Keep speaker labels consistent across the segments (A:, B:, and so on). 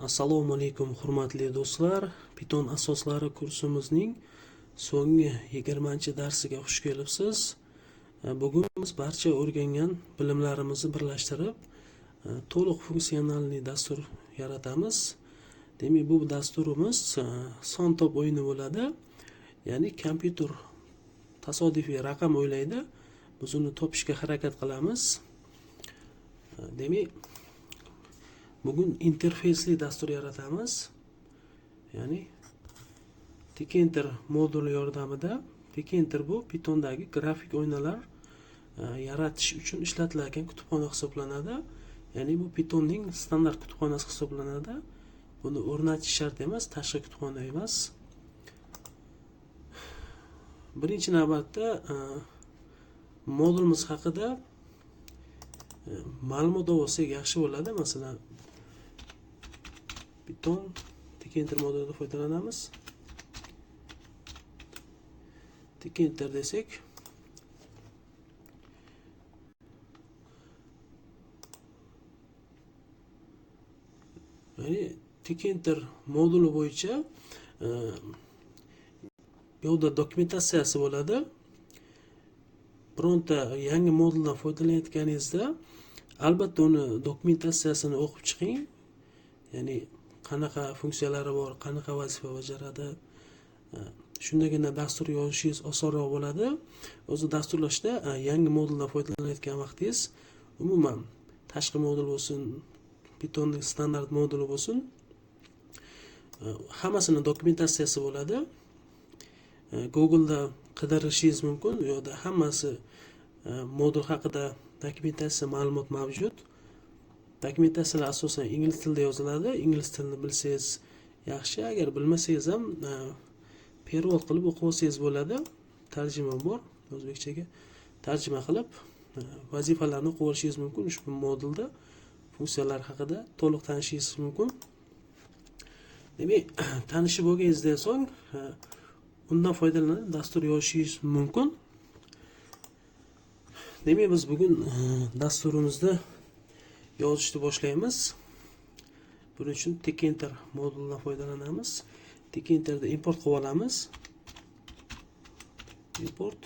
A: Assalomu alaykum hurmatli do'stlar. Python asoslari kursimizning so'nggi 20-darsiga xush kelibsiz. Bugun biz barcha o'rgangan bilimlarimizni birlashtirib, to'liq funksionalli dastur yaratamiz. Demak, bu dasturimiz son top o'yini bo'ladi. Ya'ni kompyuter tasodifiy raqam o'ylaydi. Biz uni topishga harakat qilamiz. Demak, bugun interfeysli dastur yaratamiz. Ya'ni Tkinter moduli yordamida, Tkinter bu Pythondagi grafik o'yinlar yaratish uchun ishlatiladigan kutubxona hisoblanadi. Ya'ni bu Pythonning standart kutubxonasi hisoblanadi. Buni o'rnatish shart emas, tashqi kutubxona emas. Birinchi navbatda modulimiz haqida ma'lumot olsak yaxshi bo'ladi. Masalan, Python Tkinter modulidan foydalanamiz. Tkinter desak, ya'ni Tkinter moduli bo'yicha bu yerda dokumentatsiyasi bo'ladi. Bironta yangi moduldan foydalanayotganingizda albatta uni dokumentatsiyasini o'qib chiqing. Ya'ni qanaqa funksiyalari bor, qanaqa vazifa bajaradi. Shundagina dastur yozishingiz osonroq bo'ladi. O'zi dasturlashda yangi moduldan foydalanayotgan vaqtingiz, umuman tashqi modul bo'lsin, Pythonning standart moduli bo'lsin, hammasini dokumentatsiyasi bo'ladi. Google'da qidirishingiz mumkin. U yerda hammasi modul haqida dokumentatsiya ma'lumot mavjud. Dokumentatsiyalar asosan ingliz tilida yoziladi. Ingliz tilini bilsangiz yaxshi, agar bilmasangiz ham perevod qilib o'qib olsangiz bo'ladi. Tarjima bor, o'zbekchaga tarjima qilib vazifalarni o'qib olishingiz mumkin. Ushbu modulda funksiyalar haqida to'liq tanishishingiz mumkin. Demak, tanishib bo'lganingizdan so'ng undan foydalanib dastur yozishingiz mumkin. Demak, biz bugun dasturimizda yozishni boshlaymiz. Buning uchun Tkinter modulidan foydalanamiz. Tkinterda import qilib olamiz. Import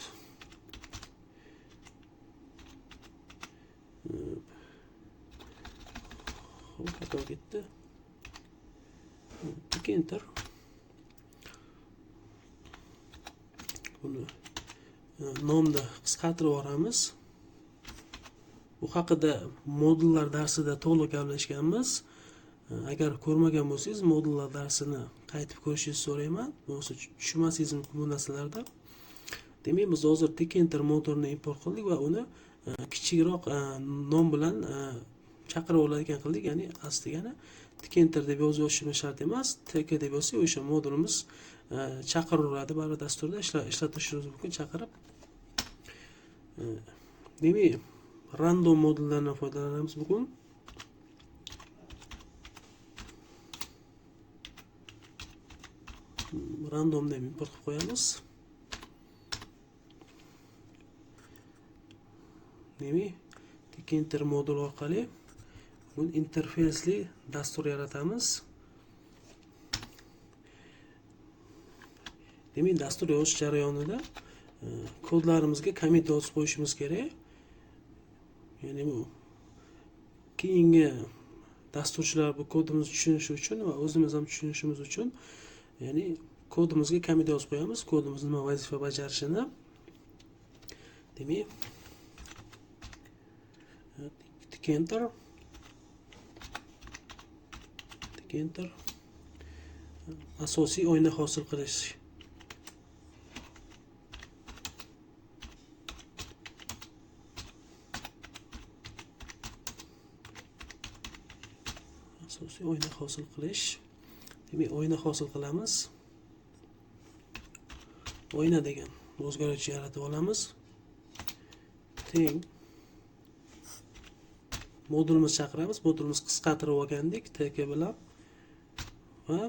A: xato ketdi. Tkinter buni nomni qisqartirib yuboramiz. Bu haqida modullar darsida to'liq gaplashganmiz. Agar ko'rmagan bo'lsangiz, modullar darsini qaytib ko'rishingizni so'rayman. Bo'lmasa tushunmasangiz mumkin bu narsalarda. Demak, biz hozir Tkinter modulini import qildik va uni kichikroq nom bilan chaqirib oladigan qildik. Ya'ni asligini Tkinter deb yozib olishimiz shart emas. Tk deb yozsak, o'sha modulimiz chaqiraveradi. Baribir dasturda ishlatishingiz mumkin chaqirib. Demak, random modullardan foydalanamiz bugun. Random deb import qilib qo'yamiz. Demak, Tkinter modul orqali bugun interfeysli dastur yaratamiz. Demak, dastur yozish jarayonida kodlarimizga commit yozib qo'yishimiz kerak. Ya'ni bu keyingi dasturchilar bu kodimizni tushunishi uchun va o'zimiz ham tushunishimiz uchun, ya'ni kodimizga commit yozib qo'yamiz, kodimiz nima vazifa bajarishini. Demak, Tkinter asosiy o'yinni hosil qilish. Asosiy o'yinni hosil qilish. Demak, o'yinni hosil qilamiz. O'yina degan o'zgaruvchi yaratib olamiz. Teng modulimiz chaqiramiz. Modulimiz qisqartirib olgandik tk bilan va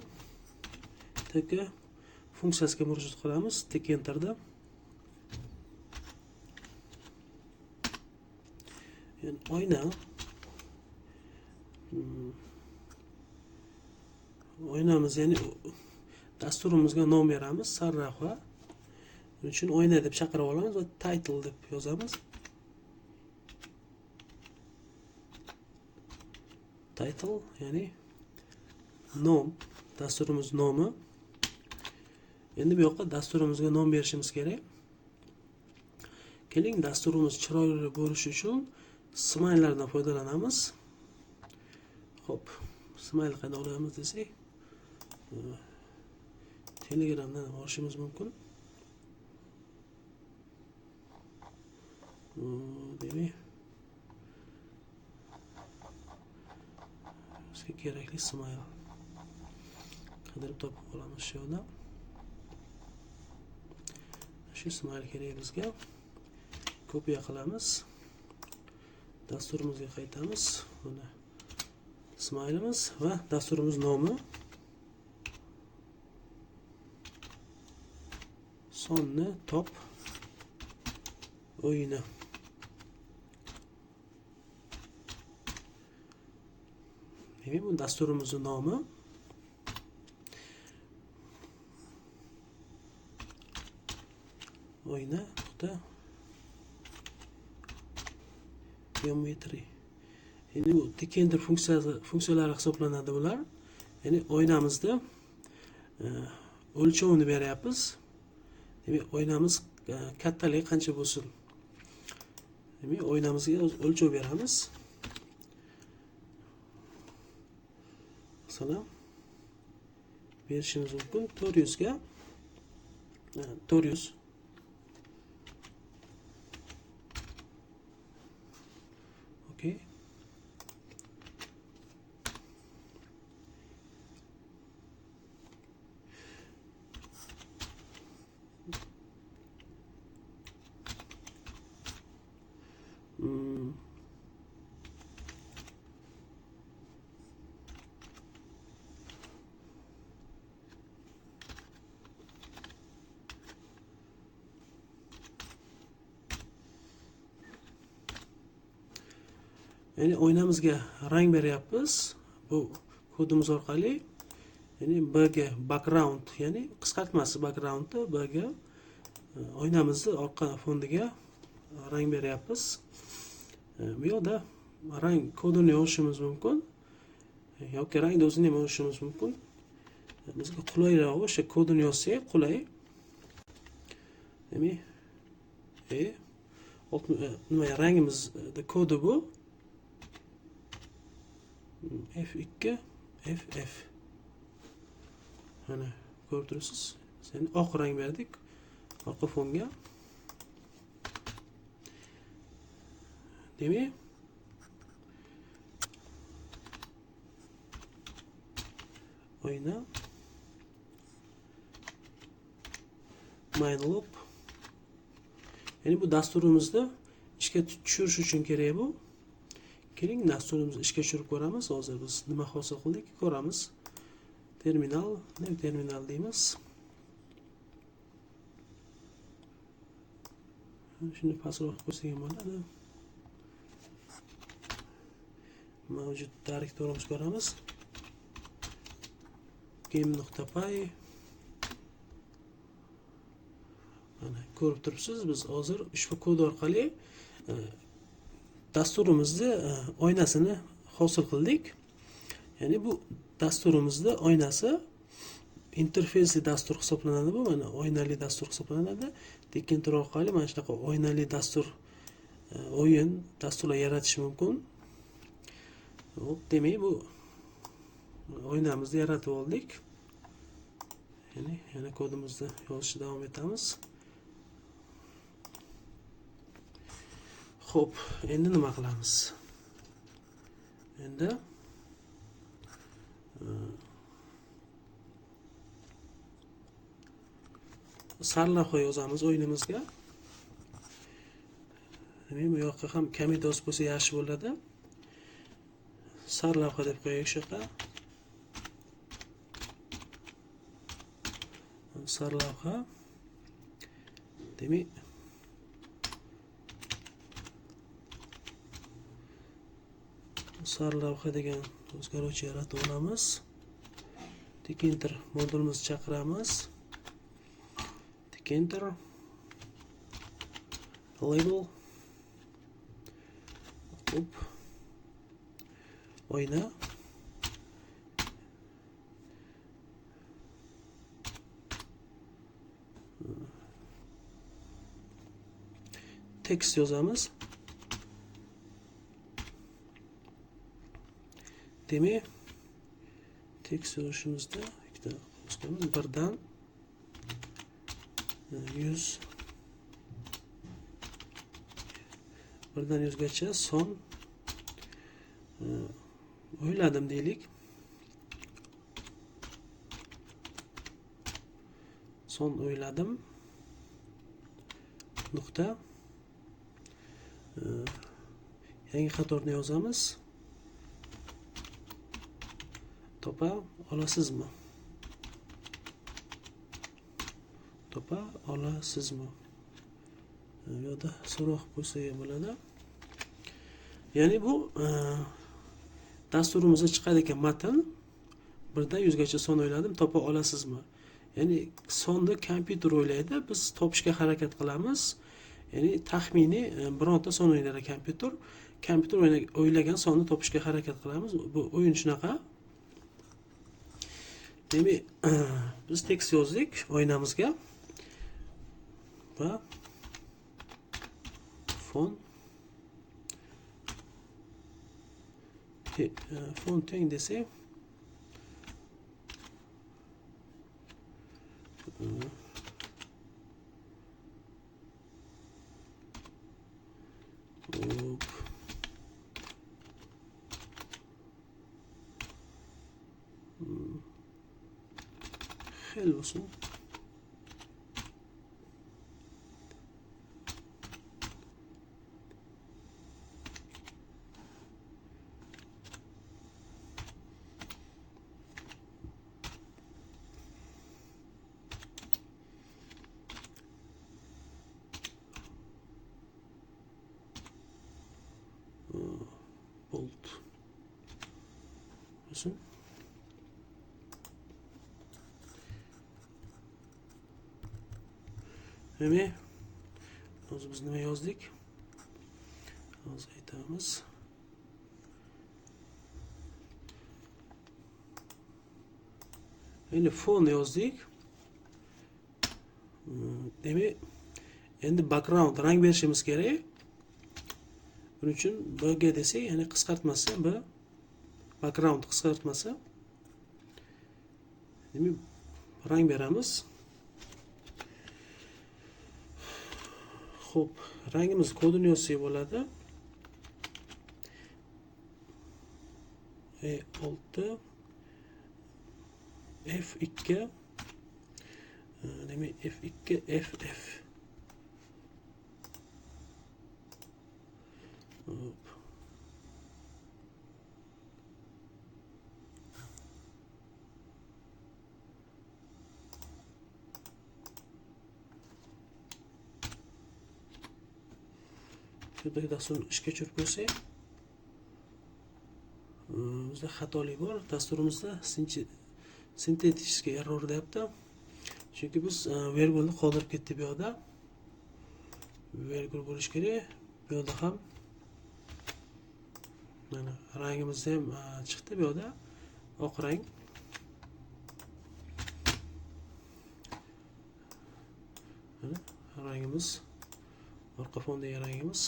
A: tk funksiyasiga murojaat qilamiz Tkinterda. Oyna o'ynamiz, ya'ni dasturimizga nom beramiz. Sarlavha. Buning uchun o'yna deb chaqirib olamiz va title deb yozamiz. Title, ya'ni nom, dasturimiz nomi. Endi bu yoqqa dasturimizga nom berishimiz kerak. Keling, dasturimiz chiroyli bo'lishi uchun smaylardan foydalanamiz. Xo'p, smayl qanday olamiz desak, Telegramdan olishimiz mumkin. Demak, bizga kerakli smayl qidirib topib olamiz shu yerda. Shu smayl kerak bizga. Kopiya qilamiz. Dasturimizga qaytamiz. Mana smaylimiz va dasturimiz nomi. Sonni top o'yini. Demak, bu dasturimizning nomi. O'yina da geometri. Endi bu dekendir funksiyalari hisoblanadi bular. Ya'ni o'ynamizda o'lchovini beryapmiz. Demak, o'ynamiz kattaligi qancha bo'lsin? Demak, o'ynamizga o'lchov beramiz. Masalan, berishimiz mumkin 400 ga 400. Okay. Ya'ni o'ynamizga rang beryapmiz. Bu kodimiz orqali, ya'ni B ga background, ya'ni qisqartmasi backgroundni B ga o'ynamizni orqa fondiga rang beryapmiz. Bu yerda rang kodini yozishimiz mumkin yoki rangni o'zini ham yozishimiz mumkin. Bizga qulayroq o'sha kodini yozsak qulay. Demak, nima rangimiz kodi bu F2 FF. Mana ko'rib turibsiz. Sen oq rang berdik orqa fonga. Demak, o'yna main loop. Ya'ni bu dasturimizni ishga tushirish uchun kerak bu. Keling, dasturimizni ishga tushirib ko'ramiz. Hozir biz nima hosil qildik ko'ramiz. Terminal, terminal deymiz. Shuni pastroq qo'ysak ham bo'ladi. Mavjud direktorimiz ko'ramiz. game.py. Mana ko'rib turibsiz, biz hozir ushbu kod orqali dasturimizni oynasini hosil qildik. Ya'ni bu dasturimizda oynasi interfeysli dastur hisoblanadi bu. Mana oynali dastur hisoblanadi. Dekentir orqali mana shunaqa oynali dastur o'yin dasturlar yaratish mumkin. Hop, demak bu o'ynamizni yaratib oldik. Ya'ni yana kodimizni yozishda davom etamiz. Xo'p, endi nima qilamiz? Endi sarlavha yozamiz o'yinimizga. Demak, bu yoqqa ham commit yozib qo'ysa yaxshi bo'ladi. Sarlavha deb qo'yaylik shu yerga. Sarlavha. Demak, sarlavha degan o'zgaruvchi yaratib olamiz. Tkinter modulimizni chaqiramiz. Tkinter label hop oyna tekst yozamiz. Demak, tekst yozishimizda ikkita qo'shamiz. Birdan 100 birdan 100gacha son o'yladim deylik. Son o'yladim. Nuqta. Yangi qatorni yozamiz. Topa olasizmi? Topa olasizmi? Bu yerda so'roq qo'ysak ham bo'ladi. Ya'ni bu dasturimizga chiqadi ekan matn. Birdan 100gacha son o'yladim, topa olasizmi? Ya'ni sonni kompyuter o'ylaydi, biz topishga harakat qilamiz. Ya'ni taxminiy bironta son o'ylar kompyuter. Kompyuter o'ylagan sonni topishga harakat qilamiz. Bu o'yin shunaqa. Demak, biz tekst yozdik oynamizga va fon teng desak xel olsun. Bolt olsun. Demek, hozir biz nima yozdik? Hozir aytamiz. Endi fon yozdik. Demek, endi background rang berishimiz kerak. Buning uchun BG desak, ya'ni qisqartmasi B, background qisqartmasi. Demak, rang beramiz. Xo'p, rangimiz kodini yozsak bo'ladi. E6 F2 demak F2 FF. Hop. Şuradaki dasturni ishga tushirib qo'ysak, bizda xatolik bor. Dasturimizda sintetik error deyapti. Chunki biz vergulni qoldirib ketdik bu yerda. Vergul bo'lish kerak. Bu yerda ham mana rangimiz ham chiqdi bu yerda. Oq rang. Mana rangimiz, orqa fondagi rangimiz.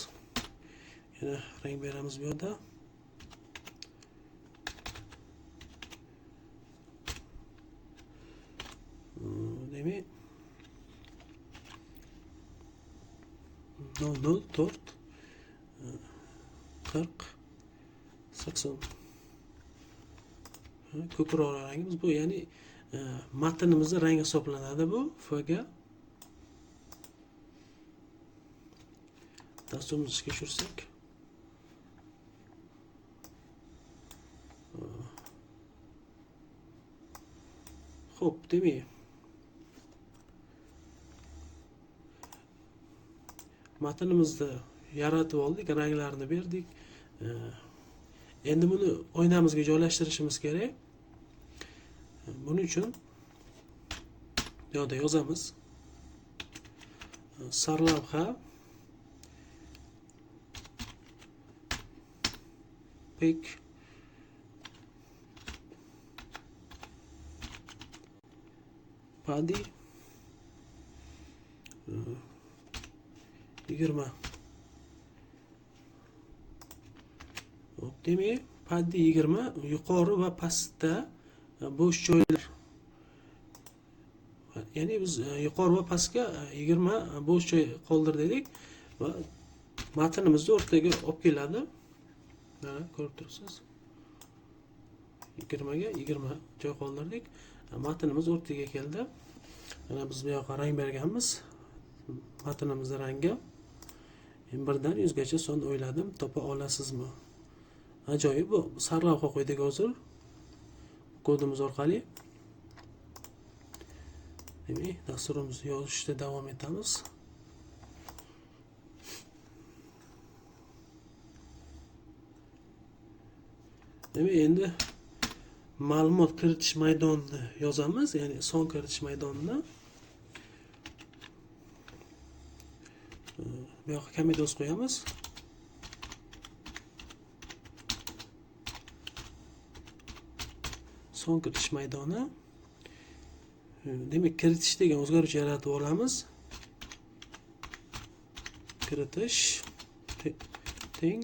A: Yana rang beramiz bu yerda. Demek 004 40 80 ko'kroq rangimiz bu, ya'ni matnimizning rangi hisoblanadi bu F'ga. Dasturimizni ishga tushirsak, xo'p, demak matnimizni yaratib oldik, ranglarni berdik. Endi buni oynamizga joylashtirishimiz kerak. Buning uchun bu yerda yozamiz. Sarlavha pick Paddy 20. Demak, Paddy 20 yuqori va pastda bo'sh joylar. Ya'ni biz yuqori va pastga 20 bo'sh joy qoldirdik va matnimizni o'rtaga olib keladi. Mana ko'rib turibsiz. 20 ga 20 joy qoldirdik. Matnimiz o'rtaga keldi. Mana biz bu yoqqa rang berganmiz. Matnimizning rangi 1 dan 100 gacha son o'yladim, topa olasizmi? Ajoyib, bu sarlavha qo'ydik hozir. Kodimiz orqali. Demak, dasturimizni yozishda davom etamiz. Demak, endi ma'lumot kiritish maydonini yozamiz, ya'ni son kiritish maydonini. Bu yoqqa komitos qo'yamiz. Son kiritish maydoni. Demak, kiritish degan o'zgaruvchi yaratib olamiz. Kiritish teng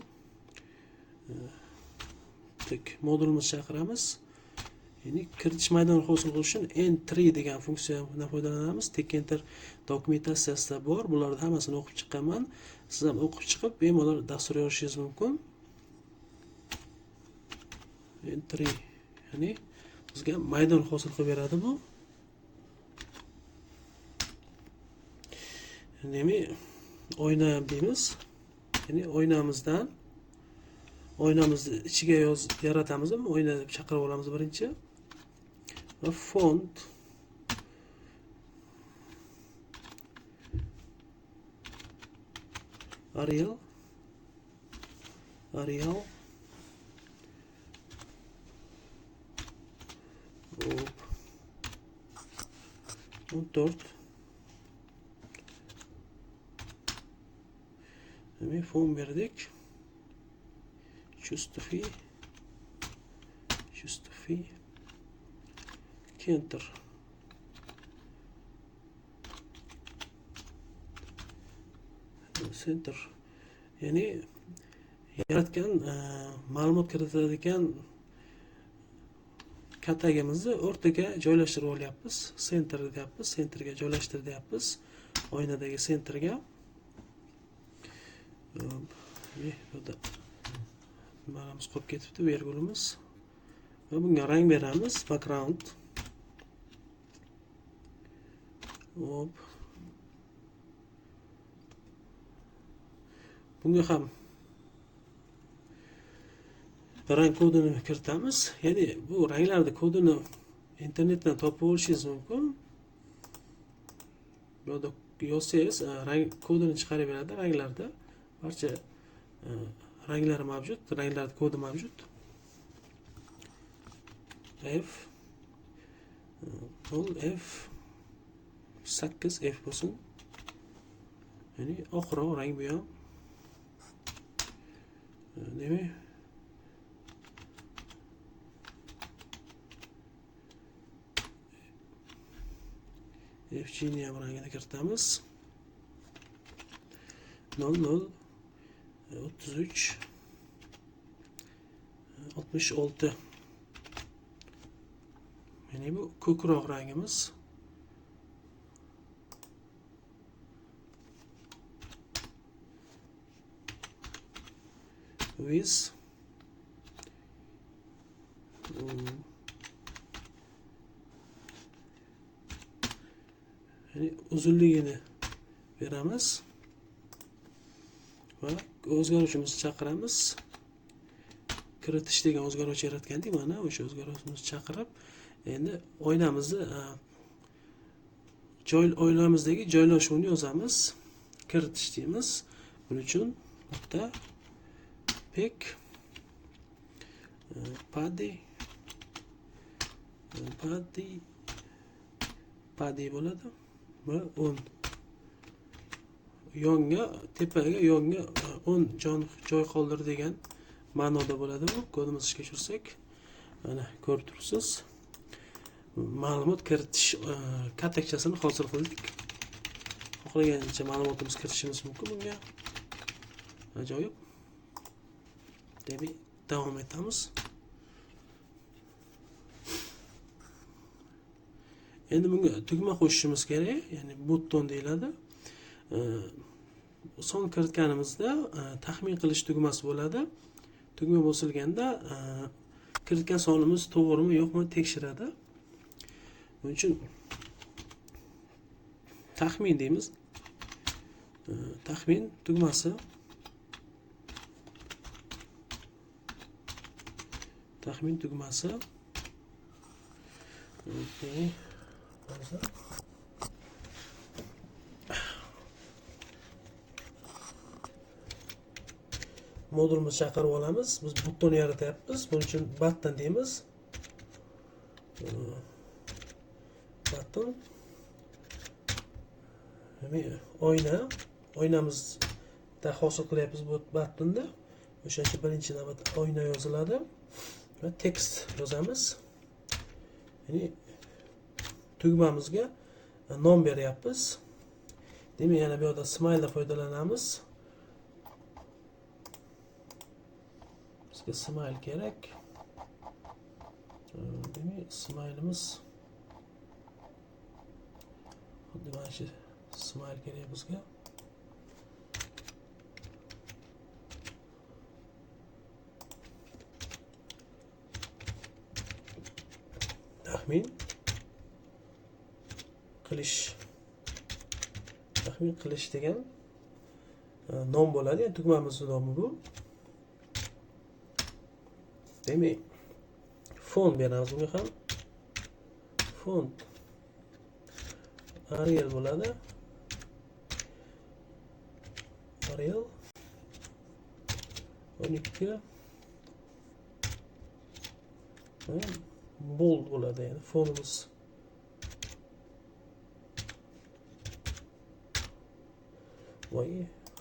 A: modulimizni chaqiramiz. Ya'ni kiritish maydoni hosil qilish uchun n3 degan funksiyadan foydalanamiz. Enter dokumentatsiyasida bor. Bularni hammasini o'qib chiqqanman. Siz ham o'qib chiqib, bemalol dastur yozishingiz mumkin. N3 ya'ni bizga maydon hosil qilib beradi bu. Demak, oyna deymiz. Ya'ni oynamizni ichiga yaratamiz, oyna deb chaqirib olamiz birinchi. Va font Arial 14. Demek fon verdik. Justify Enter. Center. Ya'ni yaratgan ma'lumot kiritadigan katagimizni o'rtaga joylashtirib olyapmiz. Center deyapmiz, centerga joylashtir deyapmiz. Oynadagi centerga. Burada nimalarimiz qolib ketibdi, vergulimiz. Va bunga rang beramiz, background. Hop. Bunga ham rang kodini kiritamiz. Ya'ni bu ranglarni kodini internetdan topib olishingiz mumkin. Bu yerda yozsangiz rang kodini chiqarib beradi. Ranglarda barcha ranglar mavjud, ranglar kodi mavjud. F8 bo'lsin. Ya'ni oxirroq rang bu ham. Demak, F'ni ham rangini kiritamiz. 00 33 66. Ya'ni bu ko'kroq rangimiz. With ya'ni uzunligini beramiz va o'zgaruvchimizni chaqiramiz. Kiritish degan o'zgaruvchi yaratgandik, mana o'sha o'zgaruvchimizni chaqirib, endi oynamizdagi joylashuvni yozamiz. Kiritish deymiz. Buning uchun bitta pick Paddy padi bo'ladi va 10. Yonga, tepaga, yonga 10 joy qoldir degan ma'noda bo'ladi bu. Kodimizni ishga tushirsak, mana ko'rib turibsiz. Ma'lumot kiritish kartakchasini hosil qildik. Xohlagancha ma'lumotimizni kiritishimiz mumkin bunga. Ajoyib. Demak, davom etamiz. Endi bunga tugma qo'shishimiz kerak, ya'ni button deyiladi. Son kiritganimizda taxmin qilish tugmasi bo'ladi. Tugma bosilganda kiritgan sonimiz to'g'rimi yo'qmi tekshiradi. Buning uchun taxmin deymiz. Taxmin tugmasi. Taxmin tugmasi. Okay. Modulimizni chaqirib olamiz. Biz button yaratyapmiz. Buning uchun button deymiz. Button. Oynamizda hosil qilyapmiz bu buttonni. O'shancha birinchi navbatda oyna yoziladi va tekst yozamiz. Ya'ni tugmamizga nom beryapmiz. Demak, yana bu yerda smile foydalanamiz. Bizga smile kerak. Demak, smile'imiz xuddi mana shu smile kerak bizga. Taxmin qilish degan nom bo'ladi. Yani tugmamizning nomi bu. Demak, font beramiz bunga ham. Font Arial bo'ladi. Arial 12 bold bo'ladi, ya'ni fonimiz. Voy,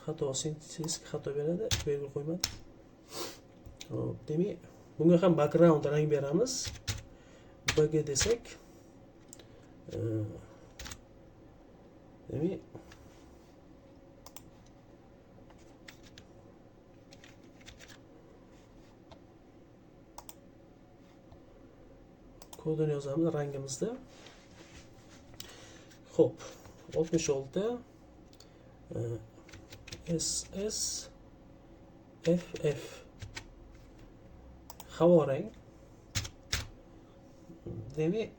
A: xato sintetik xato beradi, belgi qo'ymadi. Demak, bunga ham background rang beramiz. BG desak, demak, kodini yozamiz rangimizda. Xo'p, 66 SS FF havo rang. Demak,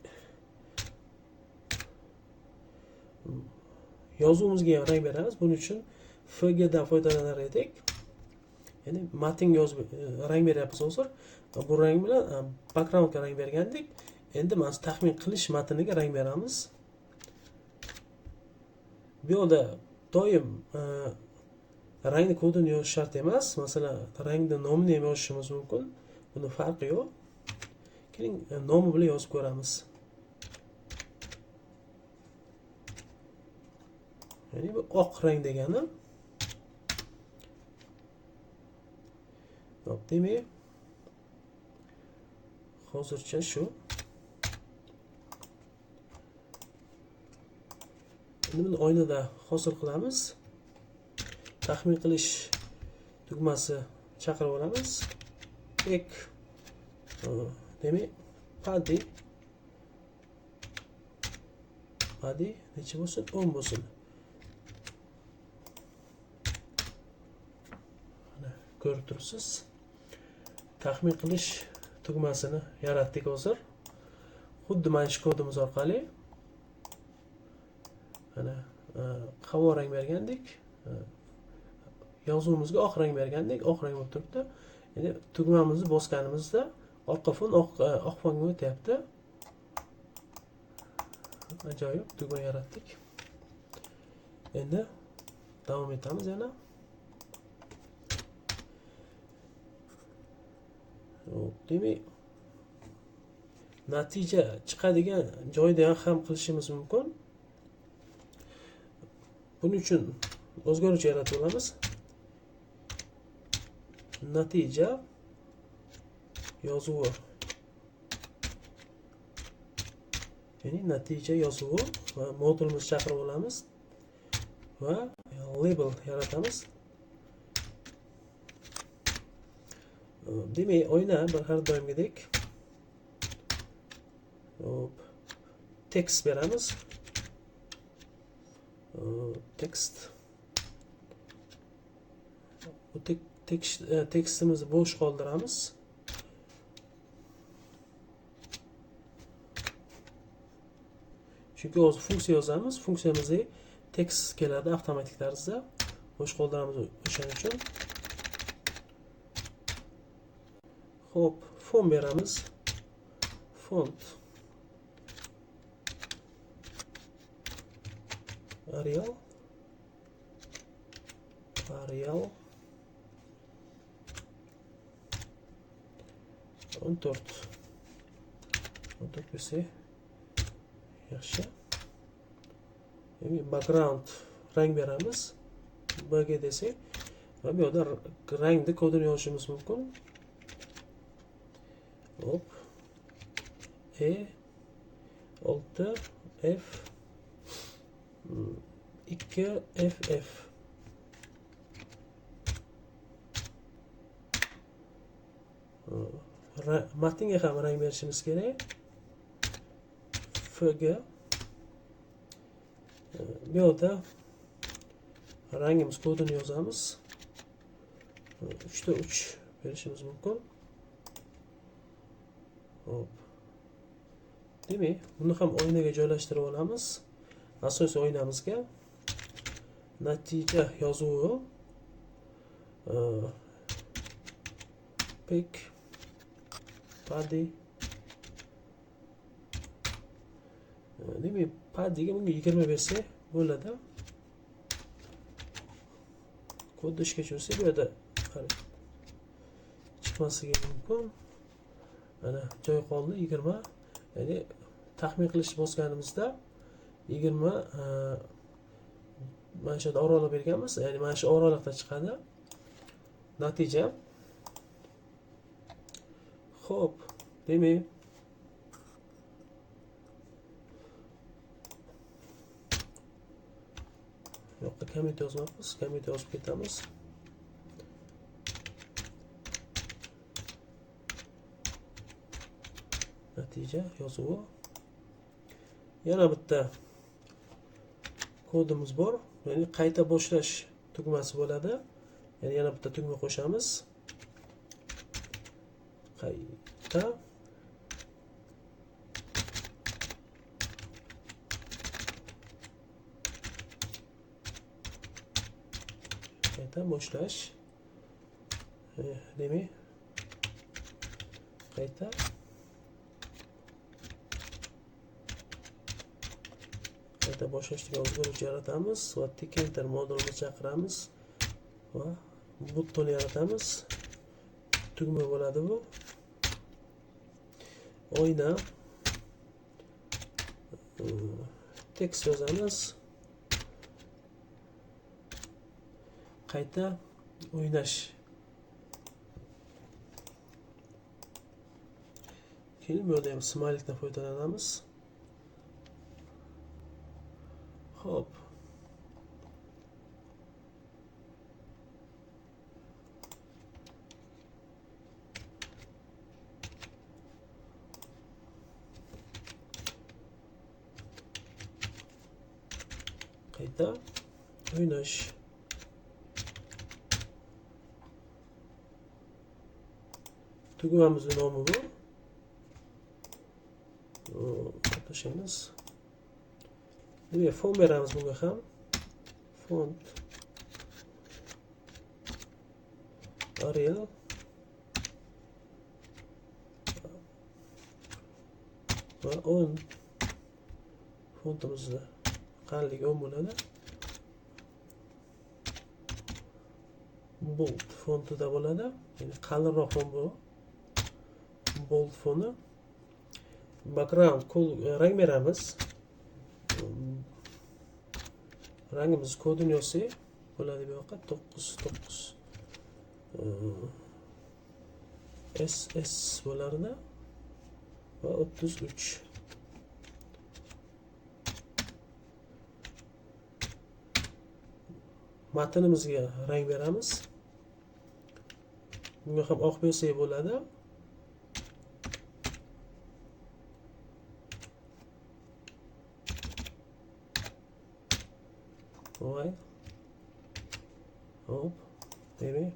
A: yozuvimizga ham rang beramiz. Buning uchun FG dan foydalanar edik. Ya'ni matn yozib rang beryapmiz hozir. Bu rang bilan backgroundga rang bergandik. Endi mana taxmin qilish matniga rang beramiz. Bu yerda doim rangni kodini yozish shart emas. Masalan, rangni nomini ham yozishimiz mumkin. Buni farqi yo'q. Keling, nomi bilan yozib ko'ramiz. Ya'ni bu oq rang degani. Demak, hozircha shu. Endi buni oynada hosil qilamiz. Taxmin qilish tugmasi chaqirib olamiz. Ek. Demak, padi necha bo'lsin? 10 bo'lsin. Mana ko'rib turibsiz. Taxmin qilish tugmasini yaratdik hozir. Xuddi mana shu kodimiz orqali. Mana havo rang bergandik. Yozuvimizga oq rang bergandik. Oq rang bo'lib turibdi. Ya'ni tugmamizni bosganimizda orqa fon oq fonga o'tyapti. Ajoyib, tugma yaratdik. Endi davom etamiz yana. Demak, natija chiqadigan joyda ham qilishimiz mumkin. Buning uchun o'zgaruvchi yaratib olamiz. Natija yozuvi, ya'ni natija yozuvi va modulimizni chaqirib olamiz va label yaratamiz. Demak, oyna bir har doimgidek text beramiz. Text. Bu tekstimizni bo'sh qoldiramiz. Chunki o'zi funksiya yozamiz. Funksiyamizga tekst keladi avtomatik tarzda. Bo'sh qoldiramiz o'shaning uchun. Xo'p, font beramiz. Font Arial 14 bo'lsa yaxshi. Background rang beramiz. BG desak va bu yerda rangni kodini yozishimiz mumkin. Hop. E6 F 2 FF. Matnga ham rang berishimiz kerak. FG. Bu yerda rangimiz kodini yozamiz. 3 ta 3 berishimiz mumkin. Hop. Demak, buni ham oynaga joylashtirib olamiz. Asosiy oynamizga natija yozuvi pick body. Demak, bodyga bunga 20 bersak bo'ladi. Kodni ishga tushirsak, bu yerda chiqmasligi mumkin. Mana joy qoldi 20. Ya'ni taxmin qilish bosganimizda 20 mana shu yerda oraliq berganmiz. Ya'ni mana shu oraliqda chiqadi natija. Xo'p, demak yo'qqa commit yozmayapmiz. Commit yozib ketamiz. Natija yozuvi. Yana bitta kodimiz bor. Ya'ni qayta boshlash tugmasi bo'ladi. Ya'ni yana bitta tugma qo'shamiz. Qayta boshlash. Demak, qayta boshlash degan o'zgaruvchi yaratamiz va Tkinter modulini chaqiramiz va button yaratamiz. Tugma bo'ladi bu. Oyna tekst yozamiz. Qayta o'ynash. Keyin bu yerda ham smaylikdan foydalanamiz. Hop. Qayta o'ynash. Tugmamizning nomi bu. Tashlaymiz. Demak, font beramiz bunga ham. Font Arial va 10 fontimizni qalinligi 10 bo'ladi. Bold fontida bo'ladi. Ya'ni qalinroq font bu. Bold fonti. background rang beramiz. Rangimiz kodini yozsak bo'ladi bu yoqqa 99 SS bo'lardi va 33. Matnimizga rang beramiz. Bunga ham oq bersak bo'ladi. Voy. Hop. Demek.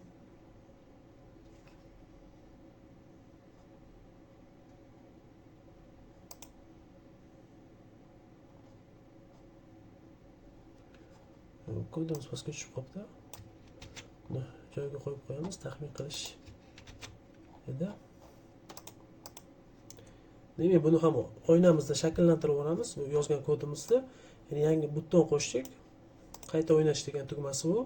A: Kodimiz pastga tushib qolibdi. Buni joyiga qo'yib qo'yamiz, taxmin qilish edi. Demak, buni ham oynamizda shakllantirib olamiz. Bu yozgan kodimizni, ya'ni yangi buton qo'shdik. Qayta o'ynash degan tugmasi bu.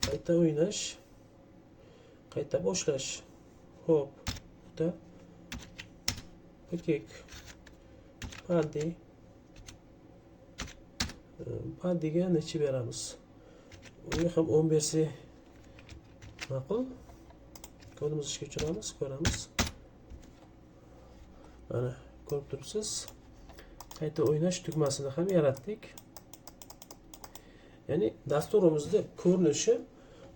A: Qayta o'ynash, qayta boshlash. Hop, bitta pakek paddiga necha beramiz? Unga ham 10 bersak ma'qul. Kodimizni ishga tushiramiz, ko'ramiz. Mana ko'rib turibsiz. Qayta o'ynash tugmasini ham yaratdik. Ya'ni dasturimizda ko'rinishi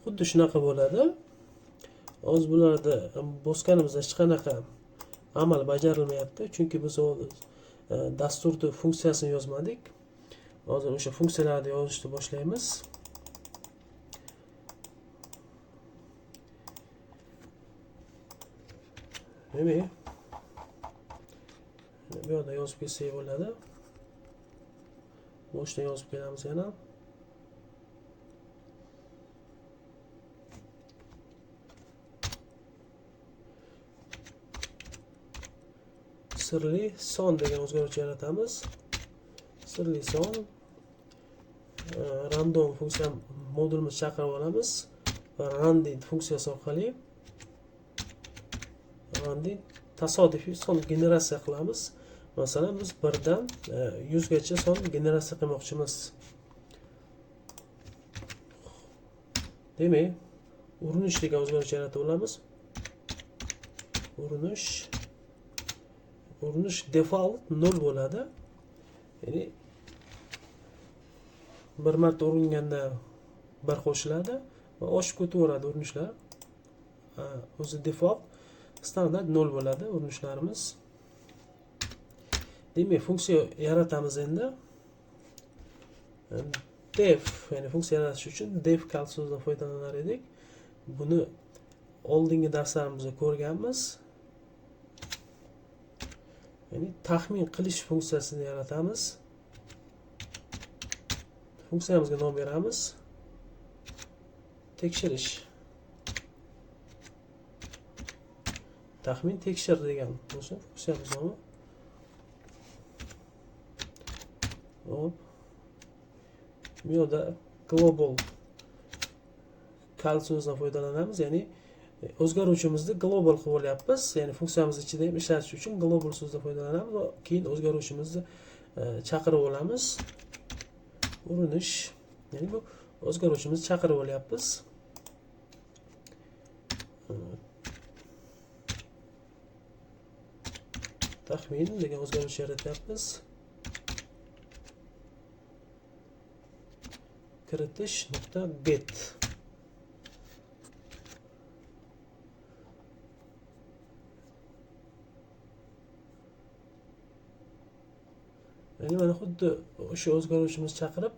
A: xuddi shunaqa bo'ladi. Hozir bularda bosganimizda hech qanaqa amal bajarilmayapti, chunki biz dasturning funksiyasini yozmadik. Hozir o'sha funksiyalarni yozishni boshlaymiz. Demak, bu yerda yozib kelsak bo'ladi. Boshdan yozib kelamiz yana. Sirli son degan o'zgaruvchi yaratamiz. Sirli son random funksiya modulimizni chaqirib olamiz va random funksiyasi orqali random tasodifiy son generatsiya qilamiz. Masalan, biz 1 dan 100 gacha son generatsiya qilmoqchimiz. Demak, urinish degan o'zgaruvchi yaratib olamiz. Urinish default 0 bo'ladi. Ya'ni bir marta uringanda 1 qo'shiladi va oshib ketaveradi urinishlar. O'zi default standart 0 bo'ladi urinishlarimiz. Demak, funksiya yaratamiz endi. Def, ya'ni funksiya yaratish uchun def kal so'zidan foydalanar edik. Buni oldingi darslarimizda ko'rganmiz. Ya'ni taxmin qilish funksiyasini yaratamiz. Funksiyamizga nom beramiz. Tekshirish. Taxmin tekshir degan bo'lsa, funksiyamiz nomi. Hop. Bu yerda global kal so'zidan foydalanamiz, ya'ni o'zgaruvchimizni global qilib olyapmiz. Ya'ni funksiyamiz ichida ham ishlatish uchun global so'zidan foydalanamiz va keyin o'zgaruvchimizni chaqirib olamiz. Urinish, ya'ni bu o'zgaruvchimizni chaqirib olyapmiz. Taxmin degan o'zgaruvchi yaratyapmiz. Kiritish nuqta get. Ya'ni mana xuddi o'sha o'zgaruvchimizni chaqirib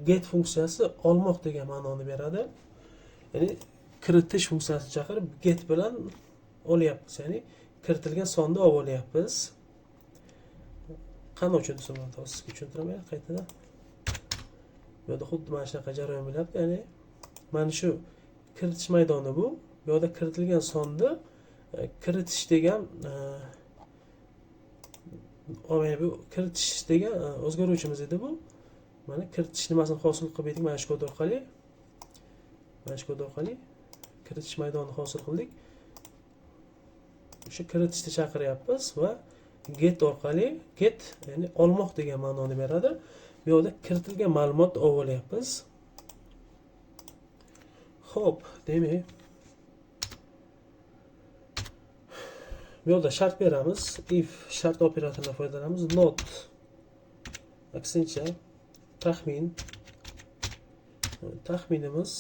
A: get funksiyasi olmoq degan ma'noni beradi. Ya'ni kiritish funksiyasini chaqirib get bilan olyapmiz, ya'ni kiritilgan sonni olib olyapmiz. Qanday tushuntirsa bo'ladi? Sizga tushuntiraman qaytadan. Bu yerda xuddi mana shunaqa jarayon bo'lyapti. Ya'ni mana shu kiritish maydoni bu. Bu yerda kiritilgan sonni kiritish degan bu kiritish degan o'zgaruvchimiz edi bu. Mana kiritish nimasini hosil qilib edik mana shu kod orqali. Mana shu kod orqali kiritish maydonini hosil qildik. o'sha kiritishni chaqiryapmiz va get orqali, get ya'ni olmoq degan ma'noni beradi. Bu yerda kiritilgan ma'lumotni olib olyapmiz. Xo'p, demak bu yerda shart beramiz. If shart operatoridan foydalanamiz. Not aksincha taxmin, taxminimiz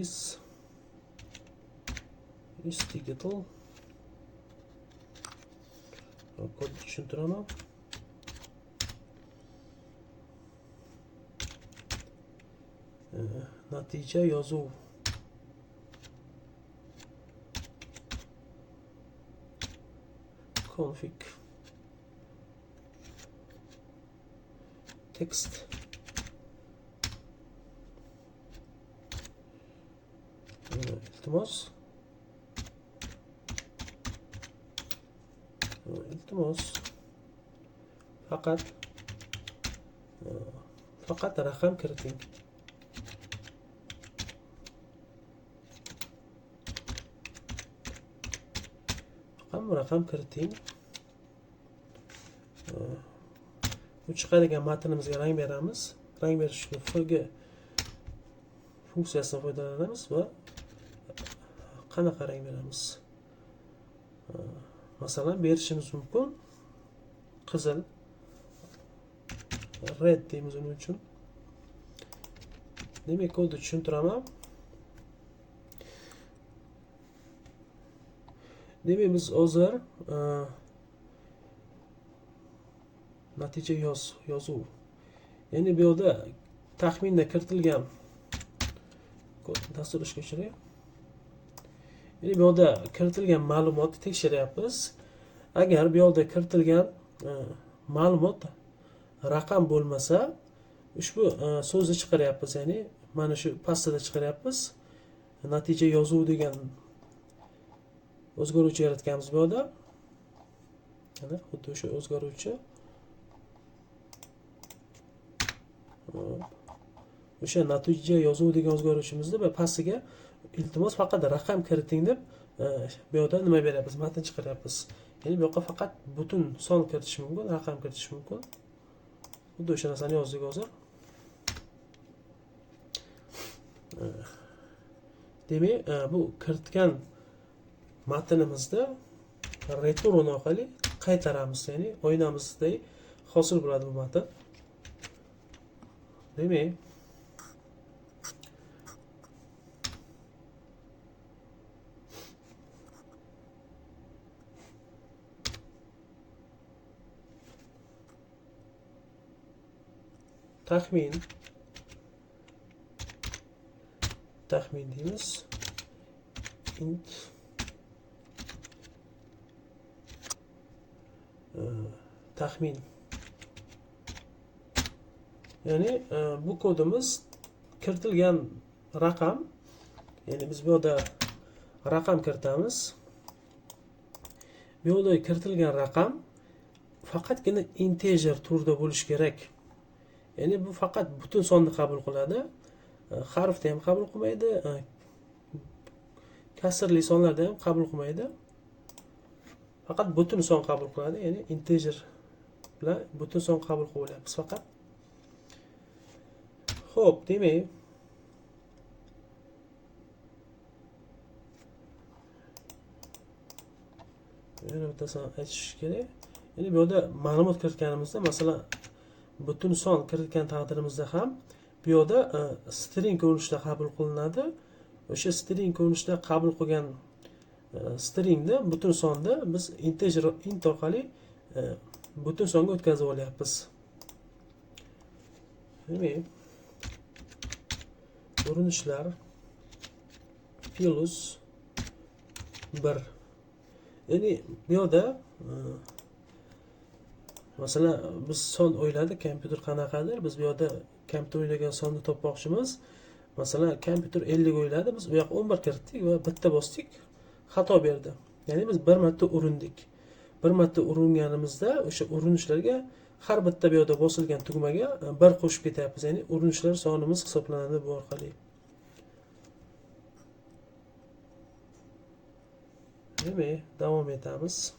A: is digital. Kod tushuntiraman. Natija yozuv config text iltimos faqat raqam kiriting. Raqam kiriting. Bu chiqadigan matnimizga rang beramiz. Rang berish uchun fg funksiyasidan foydalanamiz va qanaqa rang beramiz? Masalan, berishimiz mumkin qizil, red deymiz uning uchun. Demak, kodni tushuntiraman. Demak, biz hozir natija yozuv. Ya'ni bu yerda taxminda kiritilgan dastur ishga tushiray. Ya'ni bu yerda kiritilgan ma'lumotni tekshiryapmiz. Agar bu yerda kiritilgan ma'lumot raqam bo'lmasa, ushbu so'zni chiqaryapmiz. Ya'ni mana shu pastda chiqaryapmiz. Natija yozuv degan o'zgaruvchi yaratganmiz bu yerda. Mana xuddi o'sha o'zgaruvchi. O'sha natija yozuv degan o'zgaruvchimizni va pastiga iltimos faqat raqam kiriting deb bu yerda nima beryapmiz? Matn chiqaryapmiz. Ya'ni bu yoqqa faqat butun son kiritish mumkin, raqam kiritish mumkin. Xuddi o'sha narsani yozdik hozir. Demak, bu kiritgan matnimizni return orqali qaytaramiz. Ya'ni o'ynamizda hosil bo'ladi bu matn. Demak, taxmin deymiz. Int taxmin. Ya'ni bu kodimiz kiritilgan raqam, ya'ni biz bu yerda raqam kiritamiz. Bu yerda kiritilgan raqam faqatgina integer turda bo'lishi kerak. Ya'ni bu faqat butun sonni qabul qiladi. Harfni ham qabul qilmaydi, kasrli sonlarni ham qabul qilmaydi. Faqat butun son qabul qiladi. Ya'ni integer bilan butun son qabul qilyapmiz faqat. Xo'p, demak, yana bittasini aytish kerak. Ya'ni bu yerda ma'lumot kiritganimizda, masalan, butun son kiritgan taqdirimizda ham bu yerda string ko'rinishida qabul qilinadi. O'sha string ko'rinishida qabul qilgan stringni butun sonda biz integer int orqali butun songa o'tkazib olyapmiz. Demak, urinishlar plus 1. Ya'ni bu yerda masalan biz son o'yladik, kompyuter qanaqadir? Biz bu yerda kompyuter o'ylagan sonni topmoqchimiz. Masalan, kompyuter 50 o'yladi, biz u yoqqa 11 kiritdik va bitta bosdik, xato berdi. Ya'ni biz bir marta urindik. Bir marta uringanimizda o'sha urinishlarga har bitta bu yerda bosilgan tugmaga 1 qo'shib ketyapmiz. Ya'ni urinishlar sonimiz hisoblanadi bu orqali. Demek davom etamiz.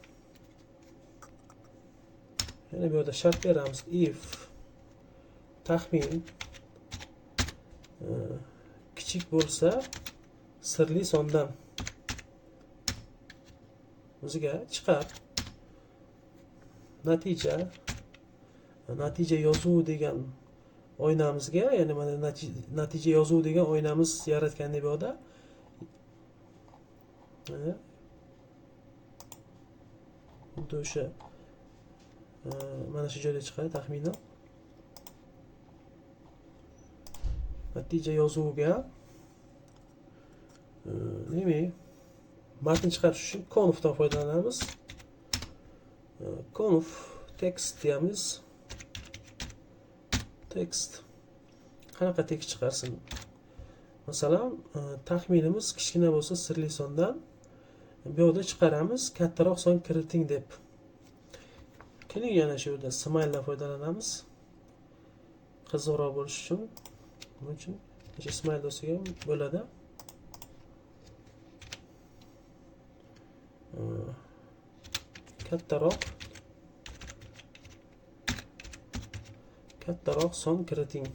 A: Yana bu yerda shart beramiz. If taxmin kichik bo'lsa sirli sondan o'ziga chiqar. Natija yozuvi degan oynamizga, ya'ni mana natija yozuvi degan oynamiz yaratgandik bu yerda. Xuddi o'sha mana shu joyda chiqadi taxminan. Natija yozuviga demak matn chiqarish uchun confdan foydalanamiz. Conf text deyamiz. Text qanaqa tekst chiqarsin? Masalan, taxminimiz kichkina bo'lsa sirli sondan bu yerda chiqaramiz, kattaroq son kiriting deb. Keling yana shu yerda smile foydalanamiz. Qiziqroq bo'lish uchun. Buning uchun o'sha smile bo'lsa ham bo'ladi. Kattaroq son kiriting.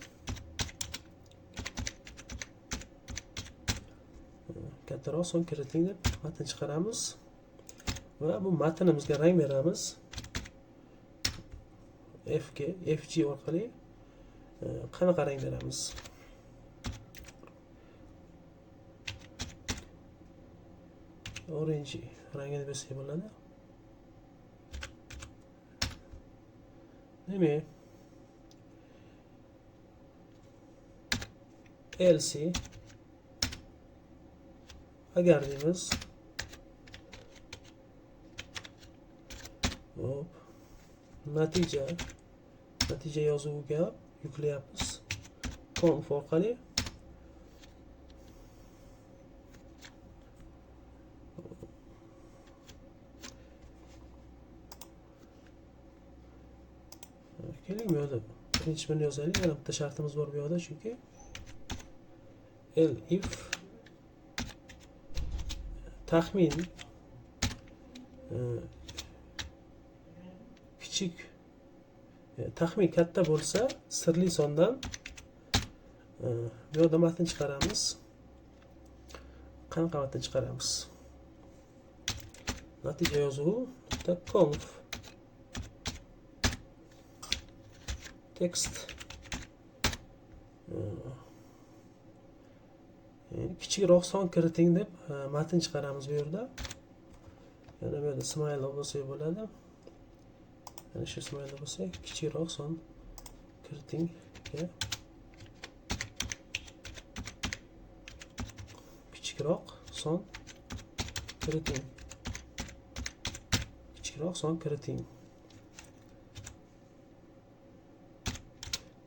A: Kattaroq son kiriting deb matn chiqaramiz va bu matnimizga rang beramiz. FG orqali qanaqa rang beramiz? Orange rangini bersak bo'ladi. Demak, else agar deymiz. Hop. Natija yozuviga yuklayapmiz. Conf orqali. Keling bu yerda birinchi birini yozaylik. Yana bitta shartimiz bor bu yerda, chunki if taxmin taxmin katta bo'lsa sirli sondan bu yerda matn chiqaramiz. Qanaqa matn chiqaramiz? Natija yozuvi conf text kichikroq son kiriting deb matn chiqaramiz bu yerda. Yana bu yerda smile bo'lsa bo'ladi. Mana shu smile bo'lsa kichikroq son kiriting. Kichikroq son kiriting. Kichikroq son kiriting.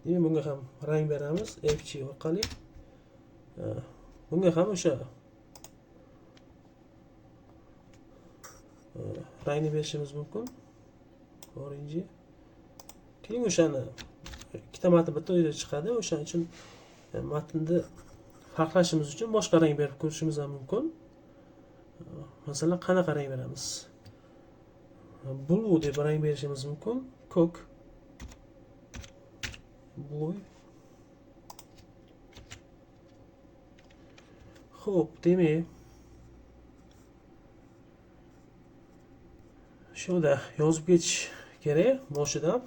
A: Demak, bunga ham rang beramiz FG orqali. Bunga ham o'sha rangni berishimiz mumkin. Orange. Keling o'shani ikkita matn bitta joyda chiqadi. O'shaning uchun matnni farqlashimiz uchun boshqa rang berib ko'rishimiz ham mumkin. Masalan, qanaqa rang beramiz? Blue deb rang berishimiz mumkin. Ko'k. Blue. Xo'p, demak, shunda yozib ketish kerak boshidan.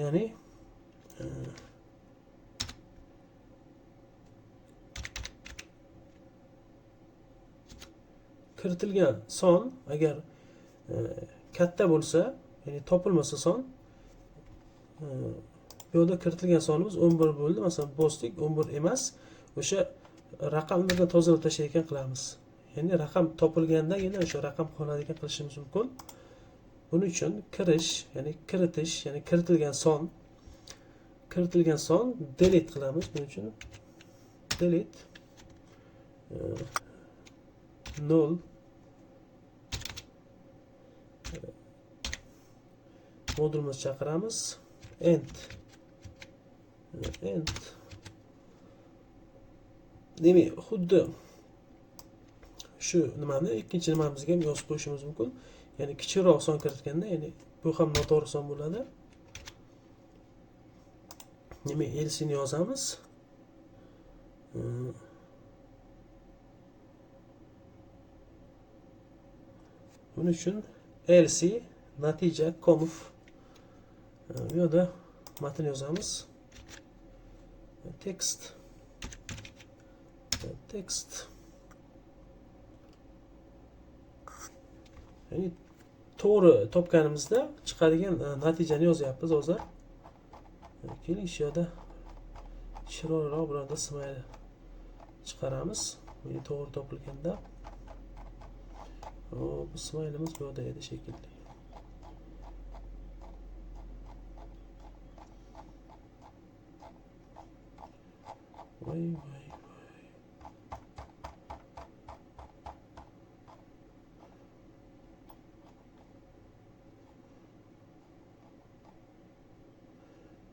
A: Ya'ni kiritilgan son agar katta bo'lsa, ya'ni topilmasa son, bu yerda kiritilgan sonimiz 11 bo'ldi. Masalan, bosdik 11 emas. O'sha raqamlardan tozalab tashlaydigan qilamiz. Ya'ni raqam topilgandagina o'sha raqam qoladigan qilishimiz mumkin. Buning uchun kirish, ya'ni kiritish, ya'ni kiritilgan son delete qilamiz. Buning uchun delete null modulimizni chaqiramiz. End demak, xuddi shu nimani ikkinchi nimamizga ham yozib qo'yishimiz mumkin. Ya'ni kichikroq son kiritganda, ya'ni bu ham noto'g'ri son bo'ladi. Demak, LC ni yozamiz. Buning uchun LC natija conf bu yerda matn yozamiz. Text ya'ni to'g'ri topganimizda chiqadigan natijani yozyapmiz hozir. Keling, shu yerda chiroyliroq bironta smile chiqaramiz. Bu to'g'ri topilganda. Bu smile'imiz bu yerda edi shekilli. Voy.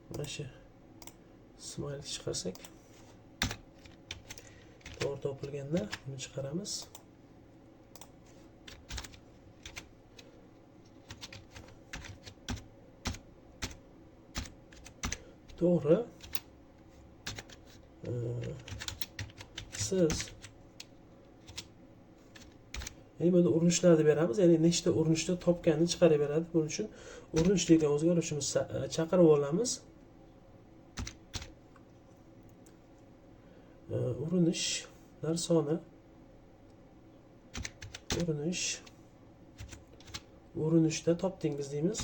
A: Mana shu smile chiqarsak, to'g'ri topilganda buni chiqaramiz. To'g'ri. Siz bunda urinishlarni beramiz, ya'ni nechta urinishda topganini chiqarib beradi. Buning uchun urinish degan o'zgarishimizni chaqirib olamiz. Urinishlar soni, urinishda topdingiz deymiz.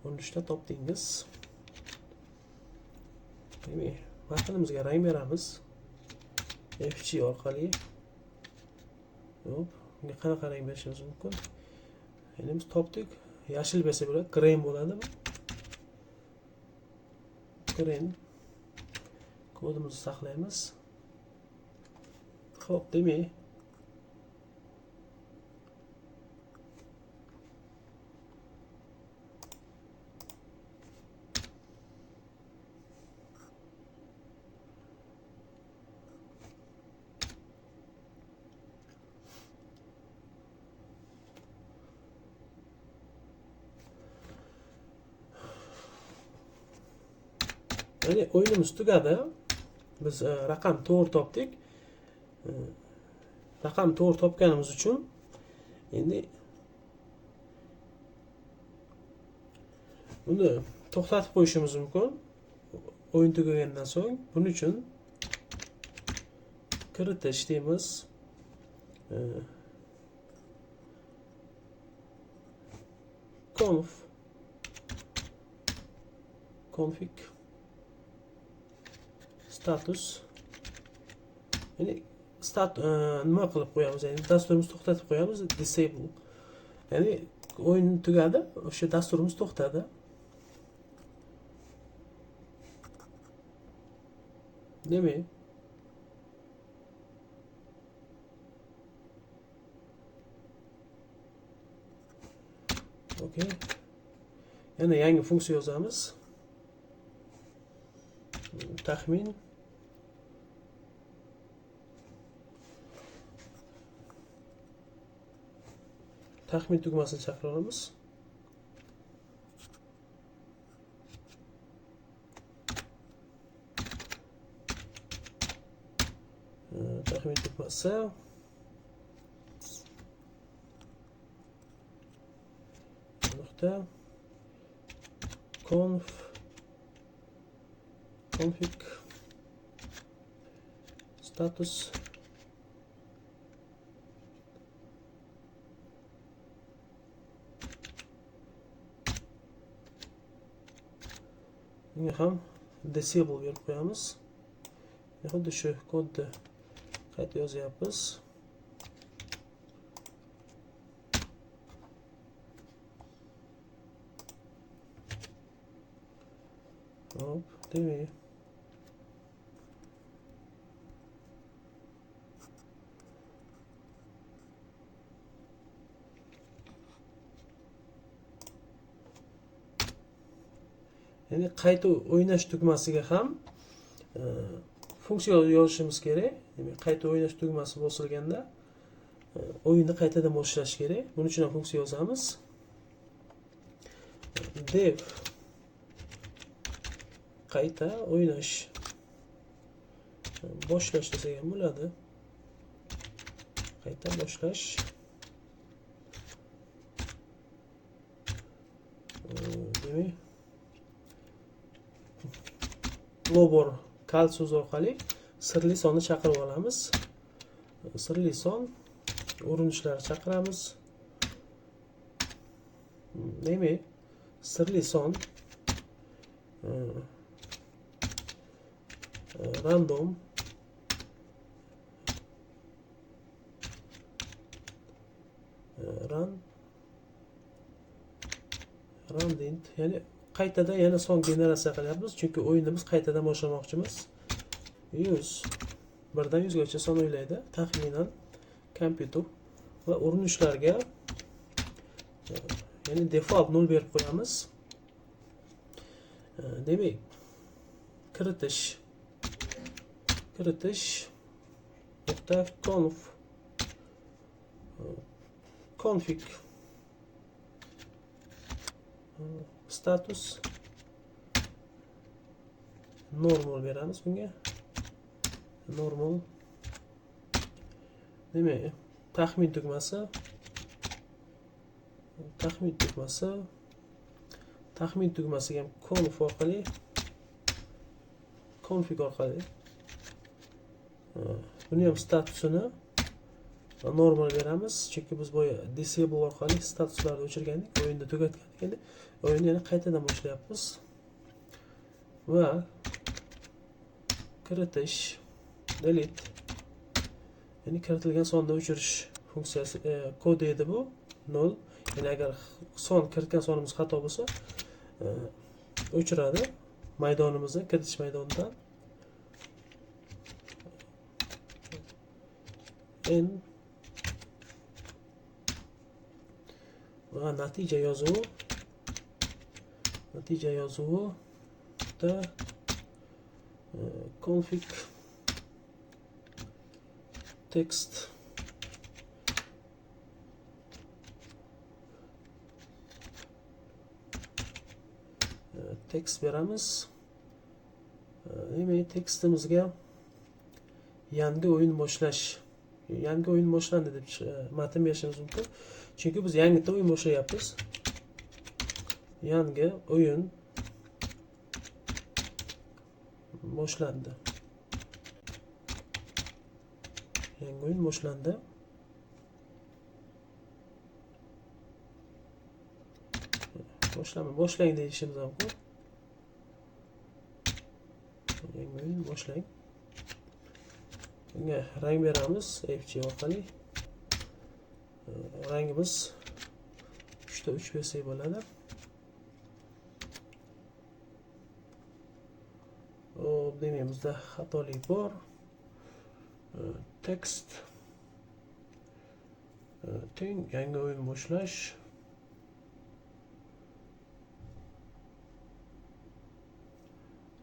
A: Urinishda topdingiz. Demak, matnimizga rang beramiz. FG orqali. Hop, bunga qanaqa rang berishimiz mumkin? Endi biz topdik. Yashil bersa bo'ladi, green bo'ladimi? Green. Kodimizni saqlaymiz. Xo'p, demak, ya'ni o'yinimiz tugadi. Biz raqam to'g'ri topdik. Raqam to'g'ri topganimiz uchun endi buni to'xtatib qo'yishimiz mumkin. O'yin tugagandan so'ng buning uchun kiritish deymiz. config status, ya'ni nima qilib qo'yamiz, ya'ni dasturimizni to'xtatib qo'yamiz, disable. Ya'ni o'yin tugadi, o'sha dasturimiz to'xtadi. Demak, okey. Yana yangi funksiya yozamiz. Taxmin tugmasini chaqiramiz. Taxmin tugmasi nuqta config status bunga ham disable berib qo'yamiz. Xuddi shu kodni qayta yozyapmiz. Hop, demak, Ya'ni qayta o'ynash tugmasiga ham funksiya yozishimiz kerak. Demak, qayta o'ynash tugmasi bosilganda o'yinni qaytadan boshlash kerak. Buning uchun ham funksiya yozamiz. Dev qayta o'ynash boshlash desak ham bo'ladi. Qayta boshlash. Demak, global kal so'zi orqali sirli sonni chaqirib olamiz. Sirli son urinishlarni chaqiramiz. Demak, sirli son random randint, ya'ni qaytadan yana son generatsiya qilyapmiz, chunki o'yinni biz qaytadan boshlamoqchimiz. 100 birdan 100 gacha son o'ylaydi taxminan kompyuter va urinishlarga ya'ni default 0 berib qo'yamiz. Demak, kiritish nokta config status normal beramiz bunga. Normal. Demak, taxmin tugmasi ham config orqali buni ham statusini normal beramiz, chunki biz boya disable orqali statuslarni o'chirgandik, o'yinni tugatgandik. Endi o'yinni yana qaytadan boshlayapmiz va kiritish delete, ya'ni kiritilgan sonni o'chirish funksiyasi kodi edi bu 0. Ya'ni agar son kiritgan sonimiz xato bo'lsa o'chiradi maydonimizni, kiritish maydonidan. Va natija yozuvi da config text text beramiz. Demak, tekstimizga yangi o'yin boshlandi deb matn berishimiz mumkin. Chunki biz yangidan o'yin boshlayapmiz. Yangi o'yin boshlandi. Boshlang deyishimiz mumkin. Yangi o'yin boshlang. Bunga rang beramiz fg orqali. Rangimiz 3 3 bersak bo'ladi. Demak, bizda xatolik bor. Text teng yangi o'yin boshlash.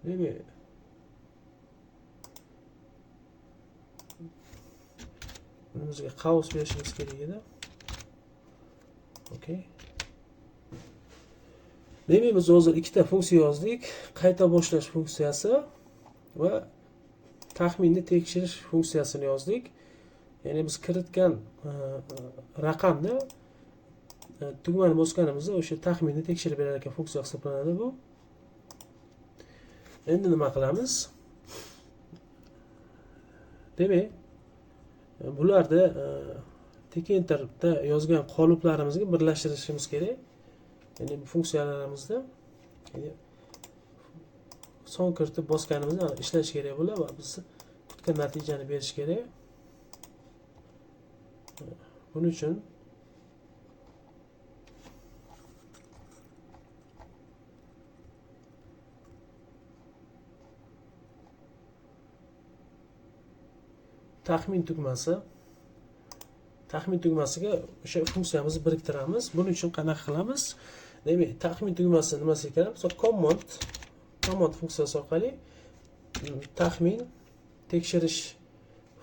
A: Demak, bunimizga qaus berishimiz kerak edi. Okay. Demak, biz hozir ikkita funksiya yozdik. Qayta boshlash funksiyasi va taxminni tekshirish funksiyasini yozdik. Ya'ni biz kiritgan raqamni tugmani bosganimizda o'sha taxminni tekshirib berar ekan funksiya hisoblanadi bu. Endi nima qilamiz? Demak, bularda tekinterda yozgan qoliplarimizni birlashtirishimiz kerak. Ya'ni bu funksiyalarimizda son kiritib bosganimizda ishlash kerak bo'ladi va biz kutgan natijani berish kerak. Buning uchun taxmin tugmasiga o'sha funksiyamizni biriktiramiz. Buning uchun qanaqa qilamiz? Demak, taxmin tugmasi nimasi ekan? Command command funksiyasi orqali taxmin tekshirish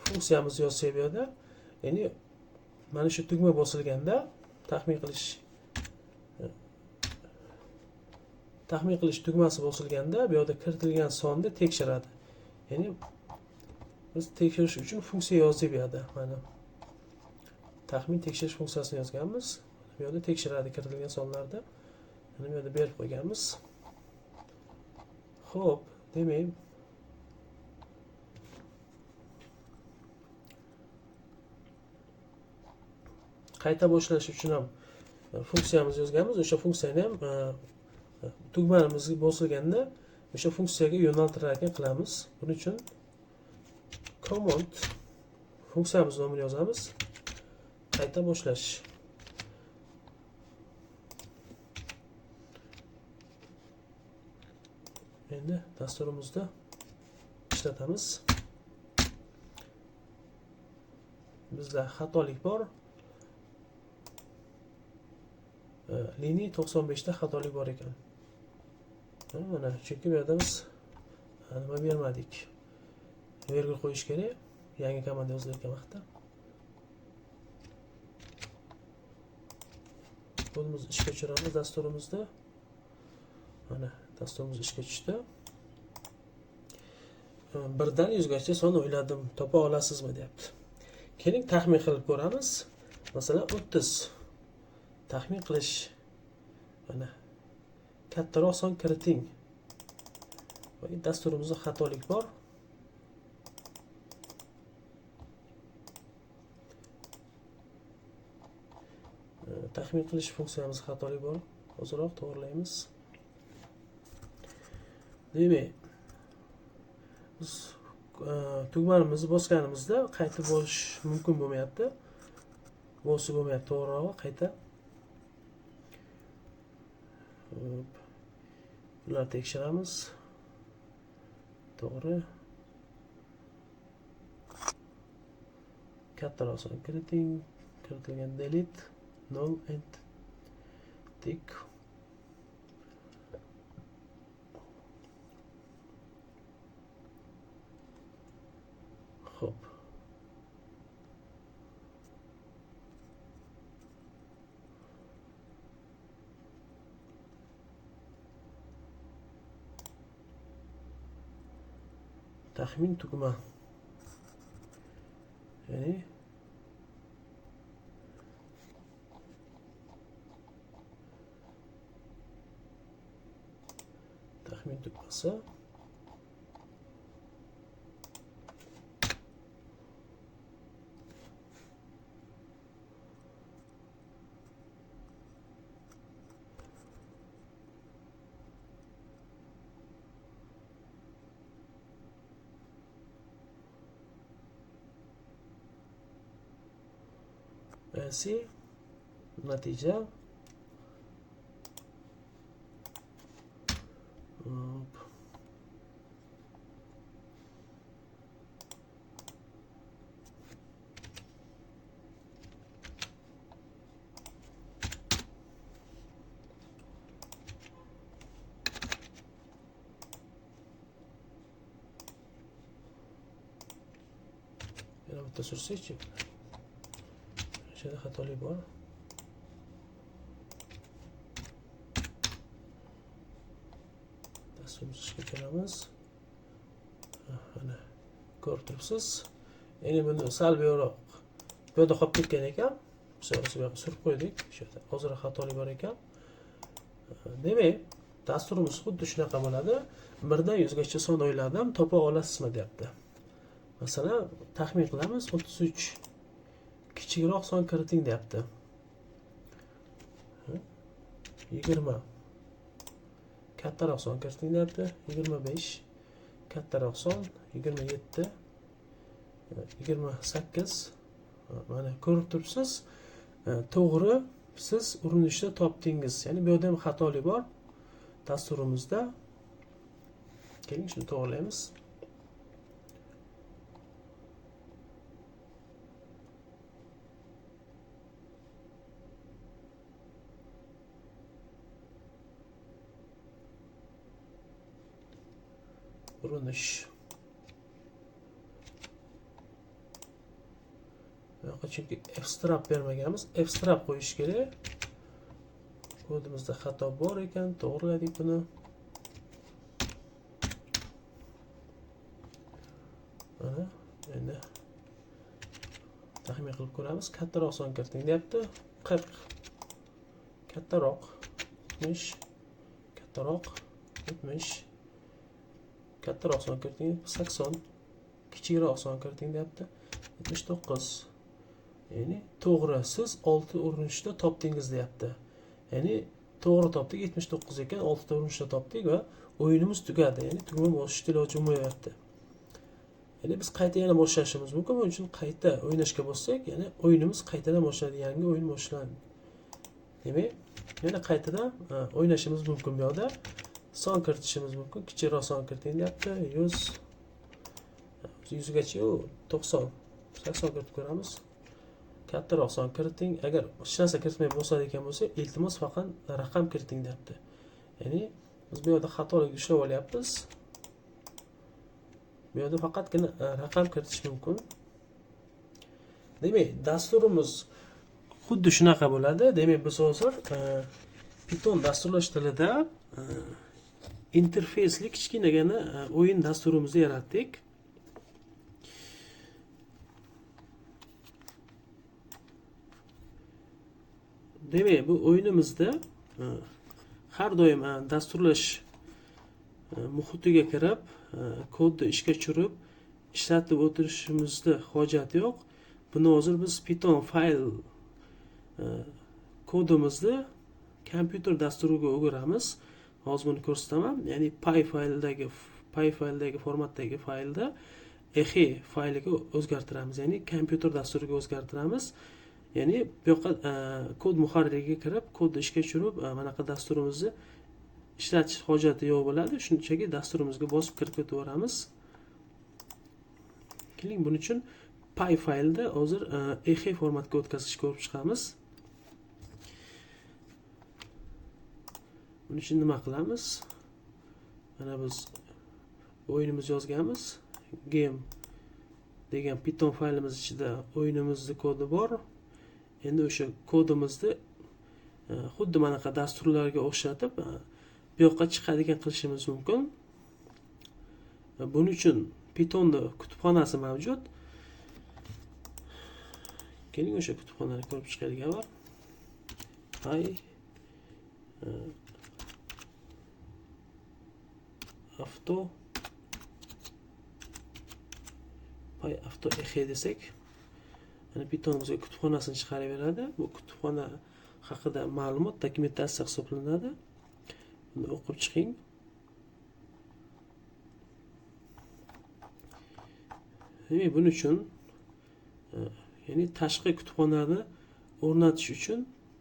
A: funksiyamizni yozsak bu yerda, ya'ni mana shu tugma bosilganda taxmin qilish tugmasi bosilganda bu yerda kiritilgan sonni tekshiradi. Ya'ni biz tekshirish uchun funksiya yozdik bu yerda. Mana taxmin tekshirish funksiyasini yozganmiz. Bu yerda tekshiradi kiritilgan sonlarni. Mana bu yerda berib qo'yganmiz. Xo'p, demak qayta boshlash uchun ham funksiyamizni yozganmiz. O'sha funksiyani ham tugmamiz bosilganda o'sha funksiyaga yo'naltirar qilamiz. Buning uchun command funksiyamiz nomini yozamiz. Qayta boshlash. Endi dasturimizda ishlatamiz. Bizda xatolik bor. Liniya 95 ta xatolik bor ekan. Mana chunki bu yerda biz nima bermadik. Virgul qo'yish kerak. Yangi komanda yozilayotgan vaqtda. Kodimizni ishga tushiramiz dasturimizda. Mana dasturimiz ishga tushdi. 1 dan 100 gacha son o'yladim, topa olasizmi deyapti. Keling taxmin qilib ko'ramiz. Masalan 30 taxmin qilish. Mana kattaroq son kiriting. Dasturimizda xatolik bor. Taxmin qilish funksiyamiz xatolik bor. Hozirroq to'g'rilaymiz. Demak, biz tugmamizni bosganimizda qaytib bosish mumkin bo'lmayapti. Bosib bo'lmayapti, to'g'rirog'i qayta. Bularni tekshiramiz. To'g'ri. Kattaroq son kiriting. Kiritilgan delete null and tick. Xo'p. Taxmin tugma. Ya'ni taxmin tugmasi natija yana bitta sursak-chi. Xatolik bor. Dasturimizni ishga tushiramiz. Mana ko'rib turibsiz. Endi buni sal buyoqroq bu yerda qolib ketgan ekan. Biz bu yoqqa surib qo'ydik. Shu yerda hozir xatolik bor ekan. Demak, dasturimiz xuddi shunaqa bo'ladi. 1 dan 100 gacha son o'yladim, topa olasizmi deyapti. Masalan, taxmin qilamiz 33 kichikroq son kiriting deyapti. 20 kattaroq son kiriting deyapti. 25 kattaroq son, 27 28. Mana ko'rib turibsiz. To'g'ri, siz urinishda topdingiz. Ya'ni bu yerda ham xatolik bor dasturimizda. Keling, shuni to'g'rilaymiz. urinish. Chunki f-strap bermaganmiz, f-strap qo'yish kerak. Kodimizda xato bor ekan, to'g'riladik buni. Mana endi taxmin qilib ko'ramiz. Kattaroq son kiriting deyapti. 40. Kattaroq 60. Kattaroq 70. Kattaroq son kiriting 80. Kichikroq son kiriting deyapti. 79. Ya'ni to'g'ri, siz 6 urinishda topdingiz deyapti. Ya'ni to'g'ri topdik, 79 ekan, 6 ta urinishda topdik va o'yinimiz tugadi. Ya'ni tugma bosishga iloji bo'lmayapti. Ya'ni biz qayta yana boshlashimiz mumkin. Buning uchun qayta o'ynashga bossak, ya'ni o'yinimiz qaytadan boshlanadi, yangi o'yin boshlandi. Demak, yana qaytadan o'ynashimiz mumkin bu yerda. Son kiritishimiz mumkin. Kichikroq son kiriting deyapti. 100 100gacha 90 80 kiritib ko'ramiz. Kattaroq son kiriting. Agar hech narsa kiritmay bo'ladigan bo'lsa, iltimos faqat raqam kiriting deyapti. Ya'ni biz bu yerda xatolik ushlab olyapmiz. Bu yerda faqatgina raqam kiritish mumkin. Demak, dasturimiz xuddi shunaqa bo'ladi. Demak, biz hozir Python dasturlash tilida interfeysli kichkinagina o'yin dasturimizni yaratdik. Demak, bu o'yinimizda har doim dasturlash muhitiga kirib, kodni ishga tushirib, ishlatib o'tirishimizda hojat yo'q. Buni hozir biz Python fayl kodimizni kompyuter dasturiga o'giramiz. Hozir buni ko'rsataman. Ya'ni py fayldagi formatdagi faylda exe fayliga o'zgartiramiz. Ya'ni kompyuter dasturiga o'zgartiramiz. Ya'ni bu yoqqa kod muharririga kirib, kodni ishga tushirib, manaqa dasturimizni ishlatish hojati yo'q bo'ladi. Shunchaki dasturimizga bosib kirib ketaveramiz. Keling, buning uchun py faylda hozir exe formatga o'tkazishni ko'rib chiqamiz. Buning uchun nima qilamiz? Mana biz o'yinimizni yozganmiz. Game degan Python faylimiz ichida o'yinimizning kodi bor. Endi o'sha kodimizni xuddi manaqa dasturlarga o'xshatib bu yoqqa chiqadigan qilishimiz mumkin. Buning uchun Pythonda kutubxonasi mavjud. Keling, o'sha kutubxonani ko'rib chiqaylik avval. py exe desak, yani Python bizga kutubxonasini chiqarib beradi. Bu kutubxona haqida ma'lumot dokumentatsiya hisoblanadi. Buni o'qib chiqing. Buning uchun ya'ni tashqi kutubxonani o'rnatish uchun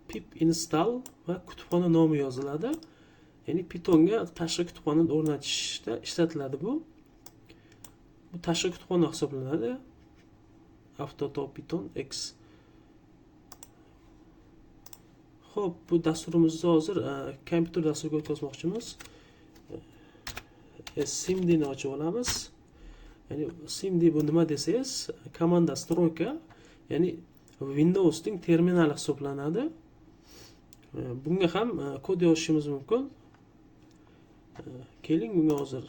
A: pip install va kutubxona nomi yoziladi. Ya'ni Pythonga tashqi kutubxonani o'rnatishda ishlatiladi bu. Bu tashqi kutubxona hisoblanadi. Autotop Python X. Xo'p, bu dasturimizni hozir kompyuter dasturiga o'tkazmoqchimiz. Cmd ni ochib olamiz. Ya'ni cmd bu nima desangiz, komanda stroyka, ya'ni Windowsning terminali hisoblanadi. Bunga ham kod yozishimiz mumkin. Keling, bunga hozir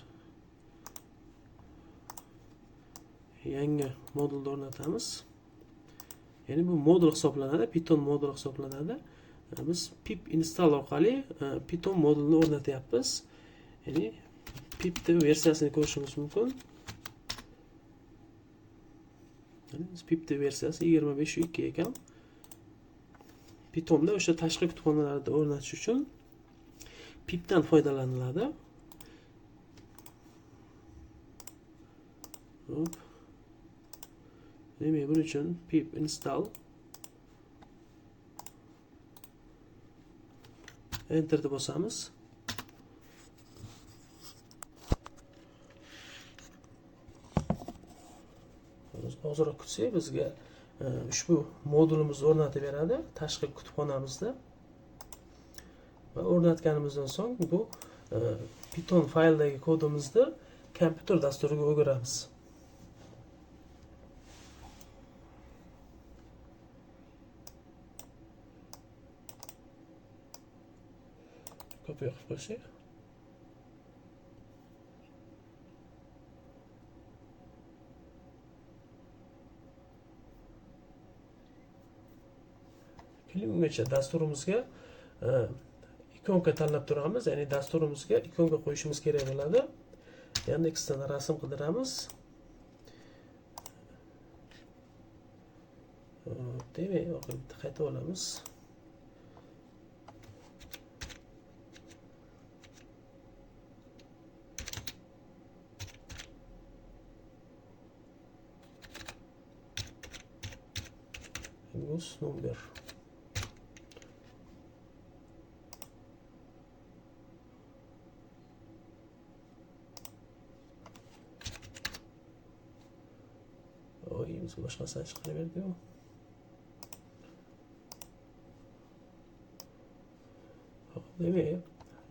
A: yangi modulni o'rnatamiz. Ya'ni bu modul hisoblanadi, Python modul hisoblanadi. Biz pip install orqali Python modulni o'rnatyapmiz. Ya'ni pipni versiyasini ko'rishimiz mumkin. Pipni versiyasi 25.2 ekan. Pythonda o'sha tashqi kutubxonalarda o'rnatish uchun pipdan foydalaniladi. Demak, buning uchun pip install enterni bosamiz. Ozroq kutsak, bizga ushbu modulimizni o'rnatib beradi tashqi kutubxonamizda. Va o'rnatganimizdan so'ng bu Python fayldagi kodimizni kompyuter dasturiga o'giramiz. Kopiya qilib qo'ysak. Keyin ungacha dasturimizga ikonka tanlab turamiz, ya'ni dasturimizga ikonka qo'yishimiz kerak bo'ladi. Yandexdan rasm qidiramiz. Demak, bitta qaytib olamiz. Windows number. Oyimiz boshqa narsa chiqaraverdi-ku. Demak,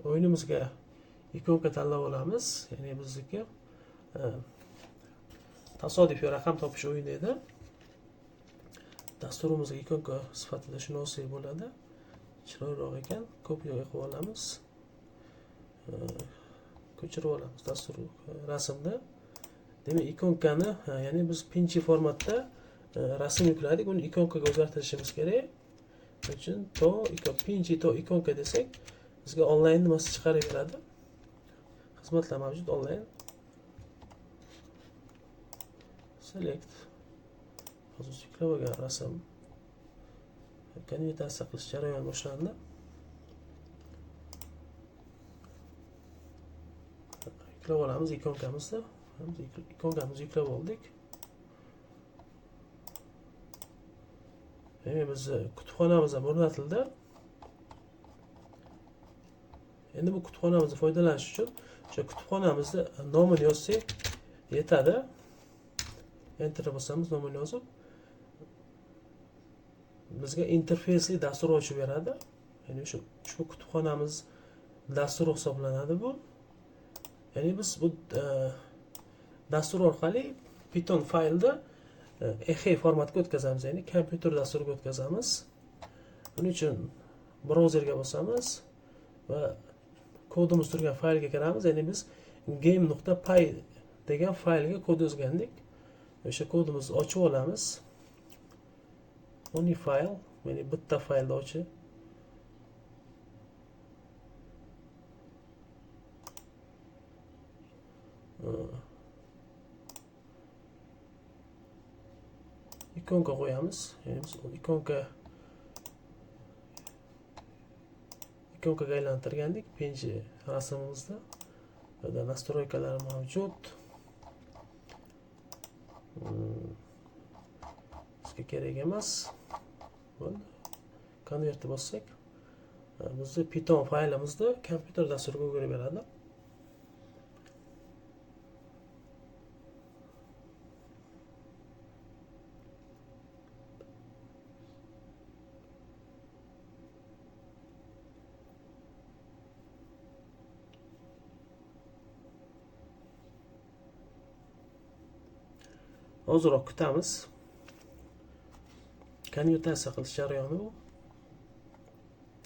A: o'yinimizga ikonka tanlab olamiz. Ya'ni bizniki tasodifiy raqam topish o'yini edi. Dasturimizga ikonka sifatida shuni olsak bo'ladi. Chiroyliroq ekan. Kopiyaga qilib olamiz. Ko'chirib olamiz dastur rasmni. Demak, ikonkani, ya'ni biz PNG formatda rasm yukladik, uni ikonkaga o'zgartirishimiz kerak. Shuning uchun PNG to ikonka desak, bizga onlayn nimasi chiqaraveradi. Xizmatlar mavjud onlayn. Select. Hozir yuklab olgan rasm konvertatsiya qilish jarayoni boshlandi. Yuklab olamiz ikonkamizni. Ikonkamizni yuklab oldik. Demak, biz kutubxonamiz ham o'rnatildi. Endi bu kutubxonamizni foydalanish uchun o'sha kutubxonamizni nomini yozsak yetadi. Enter bosamiz, nomini yozib, bizga interfeysli dastur ochib beradi. Ya'ni ushbu kutubxonamiz dasturi hisoblanadi bu. Ya'ni biz bu dastur orqali Python faylda exe formatga o'tkazamiz, ya'ni kompyuter dasturiga o'tkazamiz. Buning uchun brauzerga bosamiz va kodimiz turgan faylga kiramiz. Ya'ni biz game.py degan faylga kod yozgandik. O'sha kodimizni ochib olamiz. Only file, ya'ni bitta faylni ochib. Ikonka qo'yamiz. Ya'ni biz ikonkaga aylantirgandik PNG rasmimizda. Burada nastroykalar mavjud. Bizga kerak emas. Bo'ldi. Konvertni bossak, bizni Python faylimizni kompyuter dasturiga o'girib beradi. Ozroq kutamiz. Konvertatsiya qilish jarayoni bu.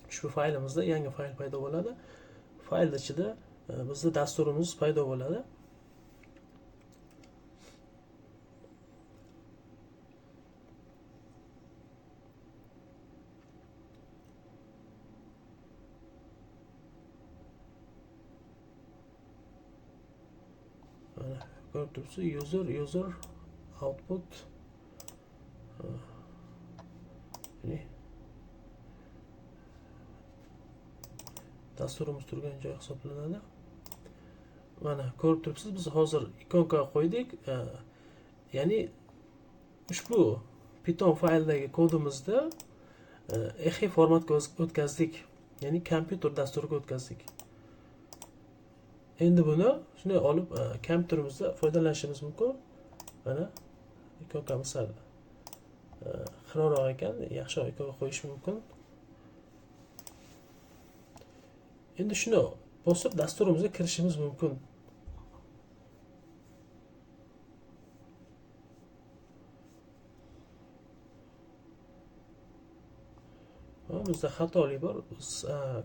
A: Ushbu faylimizda yangi fayl paydo bo'ladi. Fayl ichida bizning dasturimiz paydo bo'ladi. Mana ko'rib turibsiz, user output dasturimiz turgan joy hisoblanadi. Mana ko'rib turibsiz, biz hozir ikonka qo'ydik. Ya'ni ushbu Python fayldagi kodimizda exe formatga o'tkazdik. Ya'ni kompyuter dasturiga o'tkazdik. Endi buni shunday olib kompyuterimizda foydalanishimiz mumkin. Mana ikonkamiz xiroq ekan, yaxshiroq ikonka qo'yish mumkin. Endi shuni bosib dasturimizga kirishimiz mumkin. bizda xatolik bor. Biz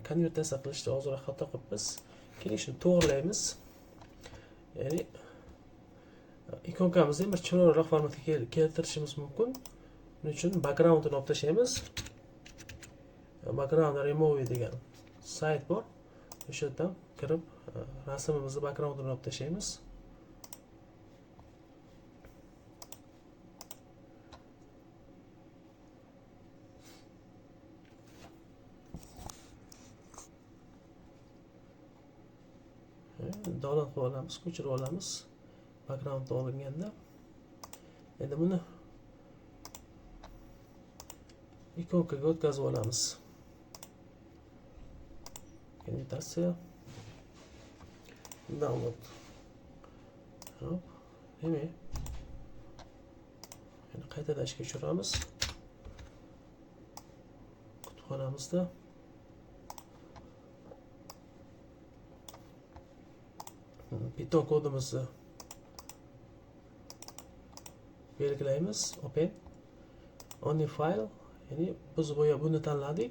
A: konvertatsiya qilishda ozroq xato qilibmiz. Keyin shuni to'g'rilaymiz. Ya'ni ikonkamizni bir chiroyliroq formatga keltirishimiz mumkin. Buning uchun background'ini olib tashlaymiz. Background remove degan sayt bor. O'sha yerdan kirib rasmimizni background'ini olib tashlaymiz. Download qilib olamiz, ko'chirib olamiz. Background olinganda. Endi buni ikonkaga o'tkazib olamiz. Konvertatsiya. Download. Hop. Demak, endi qaytadan ishga tushiramiz. Kutubxonamizda Python kodimizni belgilaymiz. Open. Only file. Ya'ni biz buni tanladik.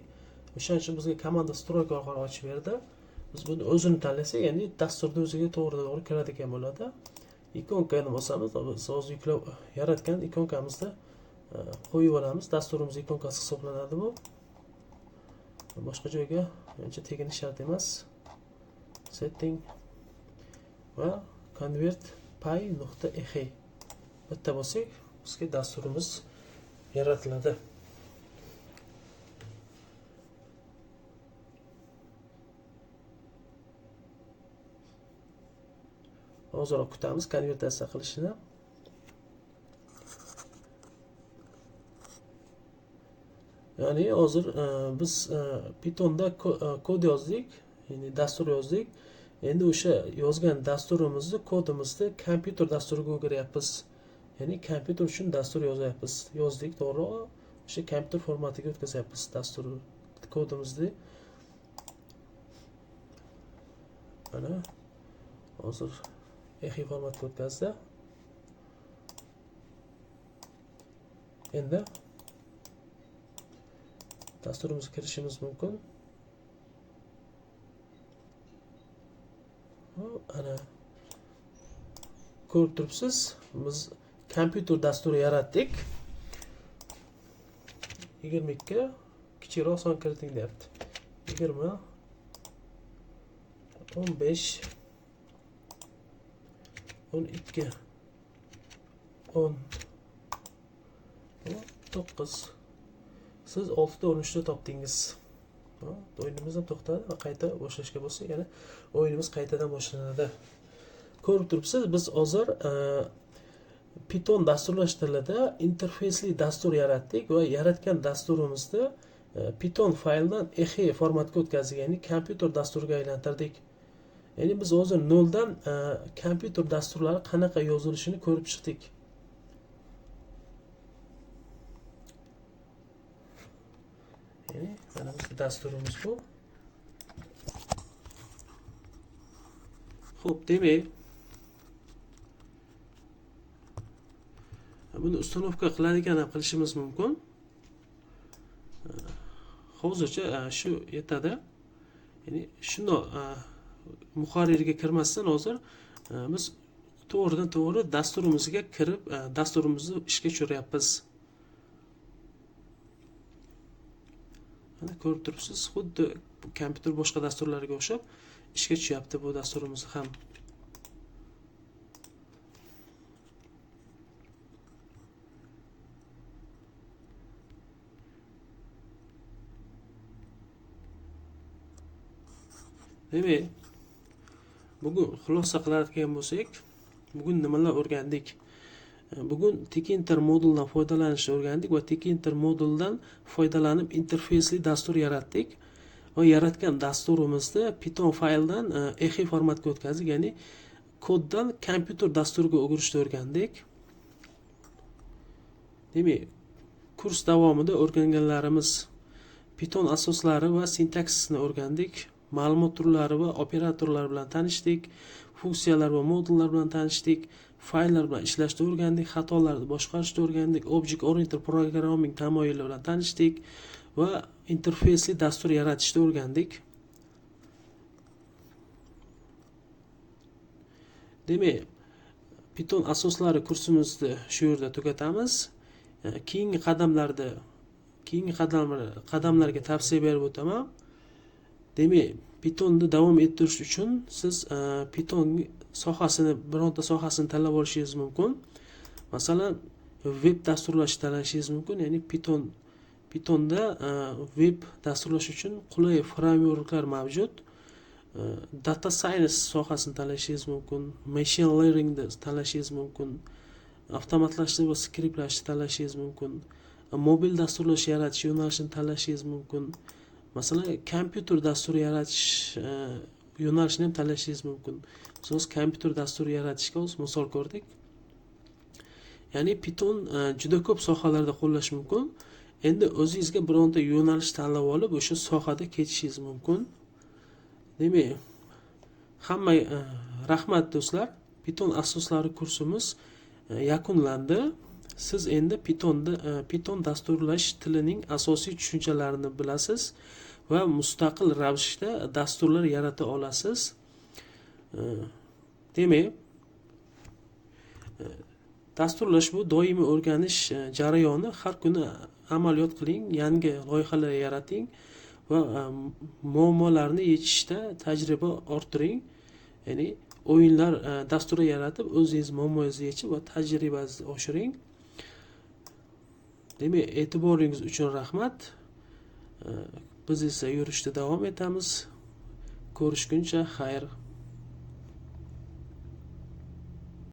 A: O'shaning uchun bizga komanda stroyka orqali ochib berdi. Biz buni o'zini tanlasak, ya'ni dasturda o'ziga to'g'ri kiradigan bo'ladi. Ikonkani bosamiz, biz hozir yuklab yaratgan ikonkamizni qo'yib olamiz. Dasturimiz ikonkasi hisoblanadi bu. Boshqa joyga uncha teginish shart emas. Setting va convert py.exe bitta bo'lsak, bizga dasturimiz yaratiladi. Hozir kutamiz konvertatsiya qilishini. Ya'ni hozir biz Pythonda kod yozdik, ya'ni dastur yozdik. Endi o'sha yozgan dasturimizni, kodimizni kompyuter dasturiga o'giryapmiz. Ya'ni kompyuter uchun dastur yozyapmiz. Yozdik, to'g'ri? O'sha kompyuter formatiga o'tkazyapmiz dastur kodimizni. Mana hozir exe formatga o'tkazdi. Endi dasturimizga kirishimiz mumkin. Ana ko'rib turibsiz, biz kompyuter dasturi yaratdik. 22 kichikroq son kiriting deyapti. 20 15 12 10 9. Siz 6 ta 13 topdingiz. O'yinimiz ham to'xtadi va qayta boshlashga bo'lsa, yana o'yinimiz qaytadan boshlanadi. Ko'rib turibsiz, biz hozir Python dasturlash tilida interfeysli dastur yaratdik va yaratgan dasturimizni Python fayldan exe formatga o'tkazdik, ya'ni kompyuter dasturiga aylantirdik. Ya'ni biz hozir noldan kompyuter dasturlari qanaqa yozilishini ko'rib chiqdik. Ya'ni mana bizning dasturimiz bu. Xo'p, demak, buni ustanovka qiladigan ham qilishimiz mumkin. Hozircha shu yetadi. Ya'ni shundoq muharrirga kirmasdan hozir biz to'g'ridan to'g'ri dasturimizga kirib, dasturimizni ishga tushiryapmiz. Mana ko'rib turibsiz, xuddi kompyuter boshqa dasturlarga o'xshab ishga tushyapti bu dasturimiz ham. Demak, bugun xulosa qiladigan bo'lsak, bugun nimalar o'rgandik? Bugun Tkinter moduldan foydalanishni o'rgandik va Tkinter moduldan foydalanib interfeysli dastur yaratdik. Va yaratgan dasturimizni Python fayldan exe formatga o'tkazdik, ya'ni koddan kompyuter dasturiga o'girishni o'rgandik. Demak, kurs davomida o'rganganlarimiz Python asoslari va sintaksisini o'rgandik. Ma'lumot turlari va operatorlar bilan tanishdik, funksiyalar va modullar bilan tanishdik, fayllar bilan ishlashni o'rgandik, xatolarni boshqarishni o'rgandik, object oriented programming tamoyillari bilan tanishdik va interfeysli dastur yaratishni o'rgandik. Demak, Python asoslari kursimizni shu yerda tugatamiz. Keyingi qadamlarga tavsiya berib o'taman. Demak, Pythonni davom ettirish uchun siz Python sohasini, bironta sohasini tanlab olishingiz mumkin. Masalan, web dasturlash tanlashingiz mumkin. Ya'ni Pythonda web dasturlash uchun qulay frameworklar mavjud. Data science sohasini tanlashingiz mumkin. Machine learningni tanlashingiz mumkin. Avtomatlashtirish va skriptlashni tanlashingiz mumkin. Mobil dasturlash yaratish yo'nalishini tanlashingiz mumkin. Masalan, kompyuter dasturi yaratish yo'nalishini ham tanlashingiz mumkin. Biz kompyuter dasturi yaratishga misol ko'rdik. Ya'ni Python juda ko'p sohalarda qo'llash mumkin. Endi o'zingizga bironta yo'nalish tanlab olib, o'sha sohada ketishingiz mumkin. Demak, rahmat do'stlar. Python asoslari kursimiz yakunlandi. Siz endi Python dasturlash tilining asosiy tushunchalarini bilasiz va mustaqil ravishda dasturlar yarata olasiz. Demak, dasturlash bu doimiy o'rganish jarayoni. Har kuni amaliyot qiling, yangi loyihalar yarating va muammolarni yechishda tajriba orttiring. Ya'ni o'yinlar dasturi yaratib, o'zingiz muammongizni yechib va tajribangizni oshiring. Demak, e'tiboringiz uchun rahmat. Biz esa yurishda davom etamiz. Ko'rishguncha xayr.